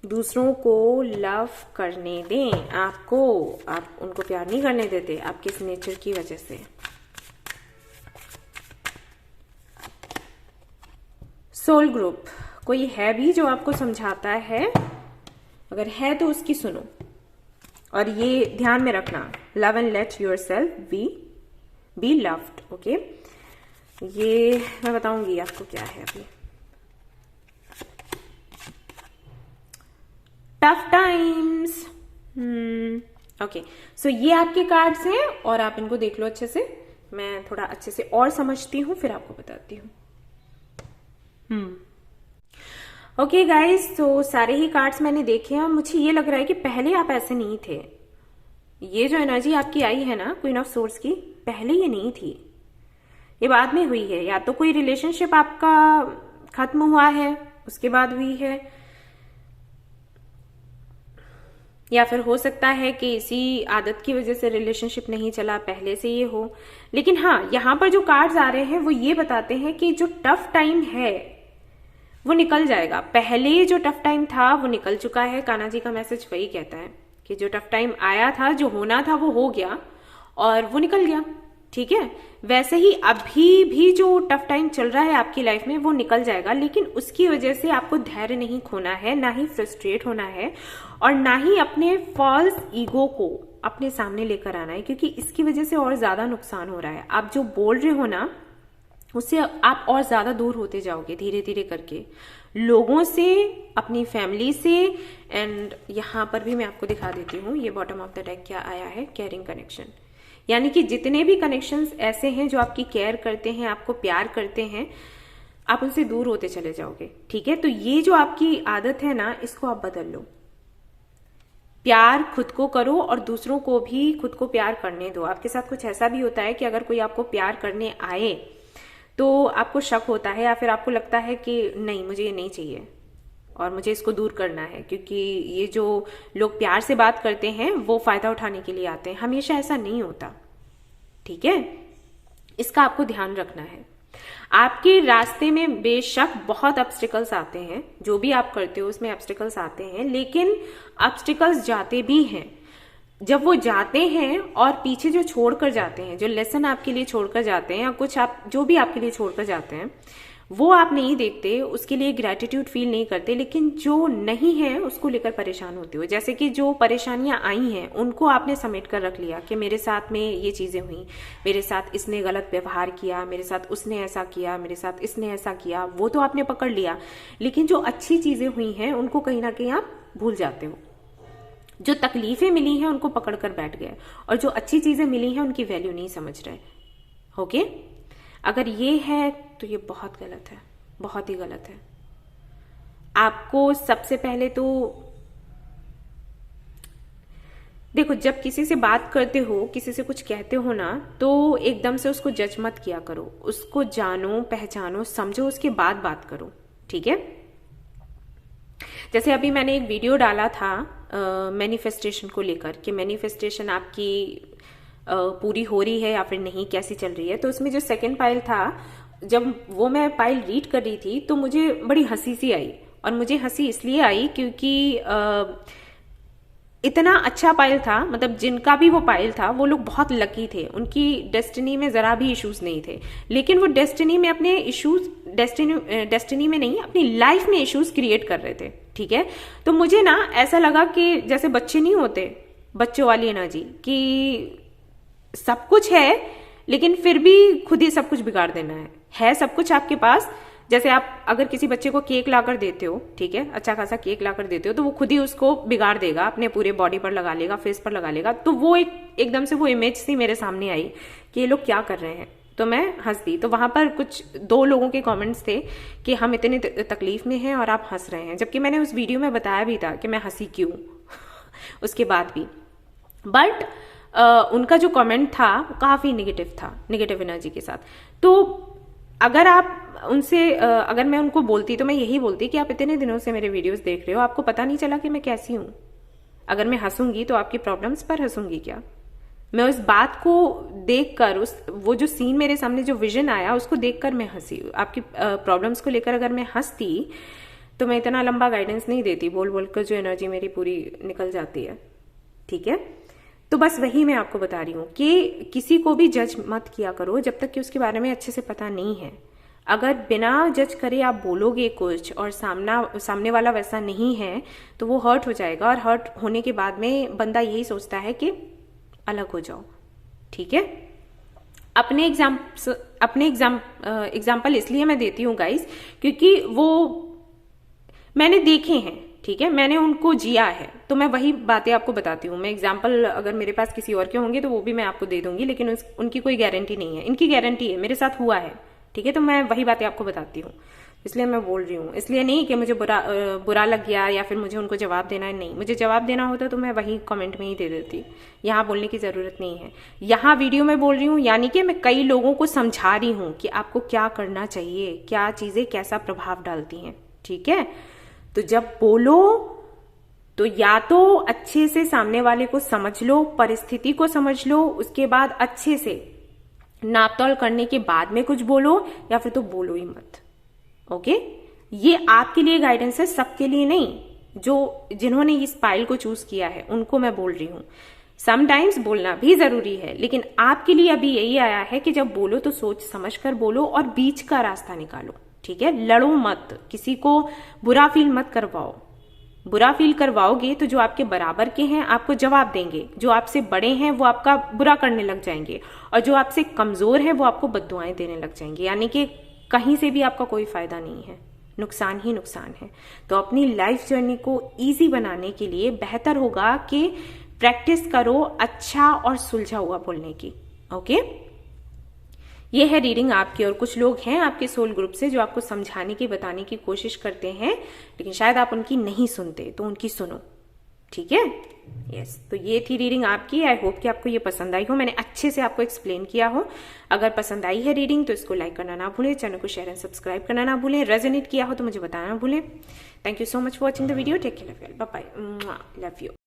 दूसरों को लव करने दें आपको, आप उनको प्यार नहीं करने देते आपके इस नेचर की वजह से। सोल ग्रुप, कोई है भी जो आपको समझाता है, अगर है तो उसकी सुनो, और ये ध्यान में रखना, love and let yourself be loved. Okay, ये मैं बताऊंगी आपको क्या है अभी। Tough times. ओके, सो ये आपके कार्ड्स हैं और आप इनको देख लो अच्छे से। मैं थोड़ा अच्छे से और समझती हूँ, फिर आपको बताती हूँ। ओके गाइस, तो सारे ही कार्ड्स मैंने देखे हैं और मुझे ये लग रहा है कि पहले आप ऐसे नहीं थे। ये जो एनर्जी आपकी आई है ना क्वीन ऑफ सोर्ड्स की, पहले ये नहीं थी, ये बाद में हुई है। या तो कोई रिलेशनशिप आपका खत्म हुआ है उसके बाद हुई है, या फिर हो सकता है कि इसी आदत की वजह से रिलेशनशिप नहीं चला, पहले से ये हो। लेकिन हाँ, यहां पर जो कार्ड्स आ रहे हैं वो ये बताते हैं कि जो टफ टाइम है वो निकल जाएगा। पहले जो टफ टाइम था वो निकल चुका है। कान्हा जी का मैसेज वही कहता है कि जो टफ टाइम आया था, जो होना था वो हो गया और वो निकल गया, ठीक है। वैसे ही अभी भी जो टफ टाइम चल रहा है आपकी लाइफ में वो निकल जाएगा, लेकिन उसकी वजह से आपको धैर्य नहीं खोना है, ना ही फ्रस्ट्रेट होना है, और ना ही अपने फॉल्स ईगो को अपने सामने लेकर आना है, क्योंकि इसकी वजह से और ज्यादा नुकसान हो रहा है। आप जो बोल रहे हो ना, उससे आप और ज्यादा दूर होते जाओगे धीरे धीरे करके, लोगों से, अपनी फैमिली से। एंड यहां पर भी मैं आपको दिखा देती हूँ, ये बॉटम ऑफ द डेक क्या आया है, केयरिंग कनेक्शन। यानी कि जितने भी कनेक्शंस ऐसे हैं जो आपकी केयर करते हैं, आपको प्यार करते हैं, आप उनसे दूर होते चले जाओगे, ठीक है। तो ये जो आपकी आदत है ना, इसको आप बदल लो। प्यार खुद को करो और दूसरों को भी खुद को प्यार करने दो। आपके साथ कुछ ऐसा भी होता है कि अगर कोई आपको प्यार करने आए तो आपको शक होता है, या फिर आपको लगता है कि नहीं, मुझे ये नहीं चाहिए और मुझे इसको दूर करना है, क्योंकि ये जो लोग प्यार से बात करते हैं वो फायदा उठाने के लिए आते हैं। हमेशा ऐसा नहीं होता, ठीक है। इसका आपको ध्यान रखना है। आपके रास्ते में बेशक बहुत ऑब्स्टिकल्स आते हैं, जो भी आप करते हो उसमें ऑब्स्टिकल्स आते हैं, लेकिन ऑब्स्टिकल्स जाते भी हैं। जब वो जाते हैं और पीछे जो छोड़कर जाते हैं, जो लेसन आपके लिए छोड़कर जाते हैं, या कुछ आप जो भी आपके लिए छोड़कर जाते हैं, वो आप नहीं देखते, उसके लिए ग्रैटिट्यूड फील नहीं करते, लेकिन जो नहीं है उसको लेकर परेशान होते हो। जैसे कि जो परेशानियां आई हैं उनको आपने समेट कर रख लिया कि मेरे साथ में ये चीजें हुई, मेरे साथ इसने गलत व्यवहार किया, मेरे साथ उसने ऐसा किया, मेरे साथ इसने ऐसा किया, वो तो आपने पकड़ लिया। लेकिन जो अच्छी चीजें हुई हैं उनको कहीं ना कहीं आप भूल जाते हो। जो तकलीफें मिली हैं उनको पकड़ कर बैठ गए, और जो अच्छी चीजें मिली हैं उनकी वैल्यू नहीं समझ रहे। ओके, अगर ये है तो ये बहुत गलत है, बहुत ही गलत है। आपको सबसे पहले तो देखो, जब किसी से बात करते हो, किसी से कुछ कहते हो ना, तो एकदम से उसको जज मत किया करो। उसको जानो, पहचानो, समझो, उसके बाद बात करो, ठीक है। जैसे अभी मैंने एक वीडियो डाला था मैनिफेस्टेशन को लेकर कि मैनिफेस्टेशन आपकी पूरी हो रही है या फिर नहीं, कैसी चल रही है। तो उसमें जो सेकंड पाइल था, जब वो मैं पाइल रीड कर रही थी तो मुझे बड़ी हंसी सी आई, और मुझे हंसी इसलिए आई क्योंकि इतना अच्छा पाइल था, मतलब जिनका भी वो पाइल था वो लोग बहुत लकी थे, उनकी डेस्टिनी में जरा भी इश्यूज नहीं थे, लेकिन वो डेस्टिनी में अपने इश्यूज, डेस्टिनी में नहीं, अपनी लाइफ में इश्यूज क्रिएट कर रहे थे। ठीक है। तो मुझे ना ऐसा लगा कि जैसे बच्चे नहीं होते, बच्चों वाली एनर्जी, कि सब कुछ है लेकिन फिर भी खुद ही सब कुछ बिगाड़ देना है सब कुछ आपके पास। जैसे आप अगर किसी बच्चे को केक लाकर देते हो, ठीक है, अच्छा खासा केक लाकर देते हो, तो वो खुद ही उसको बिगाड़ देगा, अपने पूरे बॉडी पर लगा लेगा, फेस पर लगा लेगा। तो वो एकदम से वो इमेज सी मेरे सामने आई कि ये लोग क्या कर रहे हैं, तो मैं हंस दी। तो वहां पर कुछ 2 लोगों के कमेंट्स थे कि हम इतने तकलीफ में हैं और आप हंस रहे हैं, जबकि मैंने उस वीडियो में बताया भी था कि मैं हंसी क्यों उसके बाद भी। बट उनका जो कमेंट था वो काफी निगेटिव था, निगेटिव एनर्जी के साथ। तो अगर आप उनसे अगर मैं उनको बोलती तो मैं यही बोलती कि आप इतने दिनों से मेरे वीडियोस देख रहे हो, आपको पता नहीं चला कि मैं कैसी हूं। अगर मैं हंसूंगी तो आपकी प्रॉब्लम्स पर हंसूंगी क्या? मैं उस बात को देखकर, वो जो सीन मेरे सामने, जो विजन आया, उसको देखकर मैं हंसी। आपकी प्रॉब्लम्स को लेकर अगर मैं हंसती तो मैं इतना लंबा गाइडेंस नहीं देती, बोल बोल कर जो एनर्जी मेरी पूरी निकल जाती है, ठीक है। तो बस वही मैं आपको बता रही हूँ कि किसी को भी जज मत किया करो जब तक कि उसके बारे में अच्छे से पता नहीं है। अगर बिना जज करे आप बोलोगे कुछ और सामने वाला वैसा नहीं है तो वो हर्ट हो जाएगा, और हर्ट होने के बाद में बंदा यही सोचता है कि अलग हो जाओ, ठीक है। अपने एग्जाम्पल इसलिए मैं देती हूँ गाइस, क्योंकि वो मैंने देखे हैं, ठीक है, मैंने उनको जिया है, तो मैं वही बातें आपको बताती हूँ। मैं एग्जाम्पल अगर मेरे पास किसी और के होंगे तो वो भी मैं आपको दे दूंगी, लेकिन उनकी कोई गारंटी नहीं है। इनकी गारंटी है, मेरे साथ हुआ है, ठीक है। तो मैं वही बातें आपको बताती हूँ, इसलिए मैं बोल रही हूँ। इसलिए नहीं कि मुझे बुरा लग गया या फिर मुझे उनको जवाब देना है, नहीं। मुझे जवाब देना होता तो मैं वही कमेंट में ही दे देती, यहाँ बोलने की जरूरत नहीं है। यहाँ वीडियो में बोल रही हूँ, यानी कि मैं कई लोगों को समझा रही हूँ कि आपको क्या करना चाहिए, क्या चीजें कैसा प्रभाव डालती हैं, ठीक है। तो जब बोलो तो या तो अच्छे से सामने वाले को समझ लो, परिस्थिति को समझ लो, उसके बाद अच्छे से नाप तौल करने के बाद में कुछ बोलो, या फिर तो बोलो ही मत, ओके। ये आपके लिए गाइडेंस है, सबके लिए नहीं। जिन्होंने इस पाइल को चूज किया है उनको मैं बोल रही हूं। समटाइम्स बोलना भी जरूरी है, लेकिन आपके लिए अभी यही आया है कि जब बोलो तो सोच समझ कर बोलो और बीच का रास्ता निकालो, ठीक है। लड़ो मत, किसी को बुरा फील मत करवाओ। बुरा फील करवाओगे तो जो आपके बराबर के हैं आपको जवाब देंगे, जो आपसे बड़े हैं वो आपका बुरा करने लग जाएंगे, और जो आपसे कमजोर हैं वो आपको बद्दुआएं देने लग जाएंगे। यानी कि कहीं से भी आपका कोई फायदा नहीं है, नुकसान ही नुकसान है। तो अपनी लाइफ जर्नी को इजी बनाने के लिए बेहतर होगा कि प्रैक्टिस करो अच्छा और सुलझा हुआ बोलने की, ओके। ये है रीडिंग आपकी, और कुछ लोग हैं आपके सोल ग्रुप से जो आपको समझाने की, बताने की कोशिश करते हैं, लेकिन शायद आप उनकी नहीं सुनते, तो उनकी सुनो, ठीक है। यस, तो ये थी रीडिंग आपकी। आई होप कि आपको ये पसंद आई हो, मैंने अच्छे से आपको एक्सप्लेन किया हो। अगर पसंद आई है रीडिंग तो इसको लाइक करना ना भूलें, चैनल को शेयर एंड सब्सक्राइब करना ना भूलें। रेजोनेट किया हो तो मुझे बताना ना भूलें। Thank you so much for watching the video. Take care, bye bye, love you.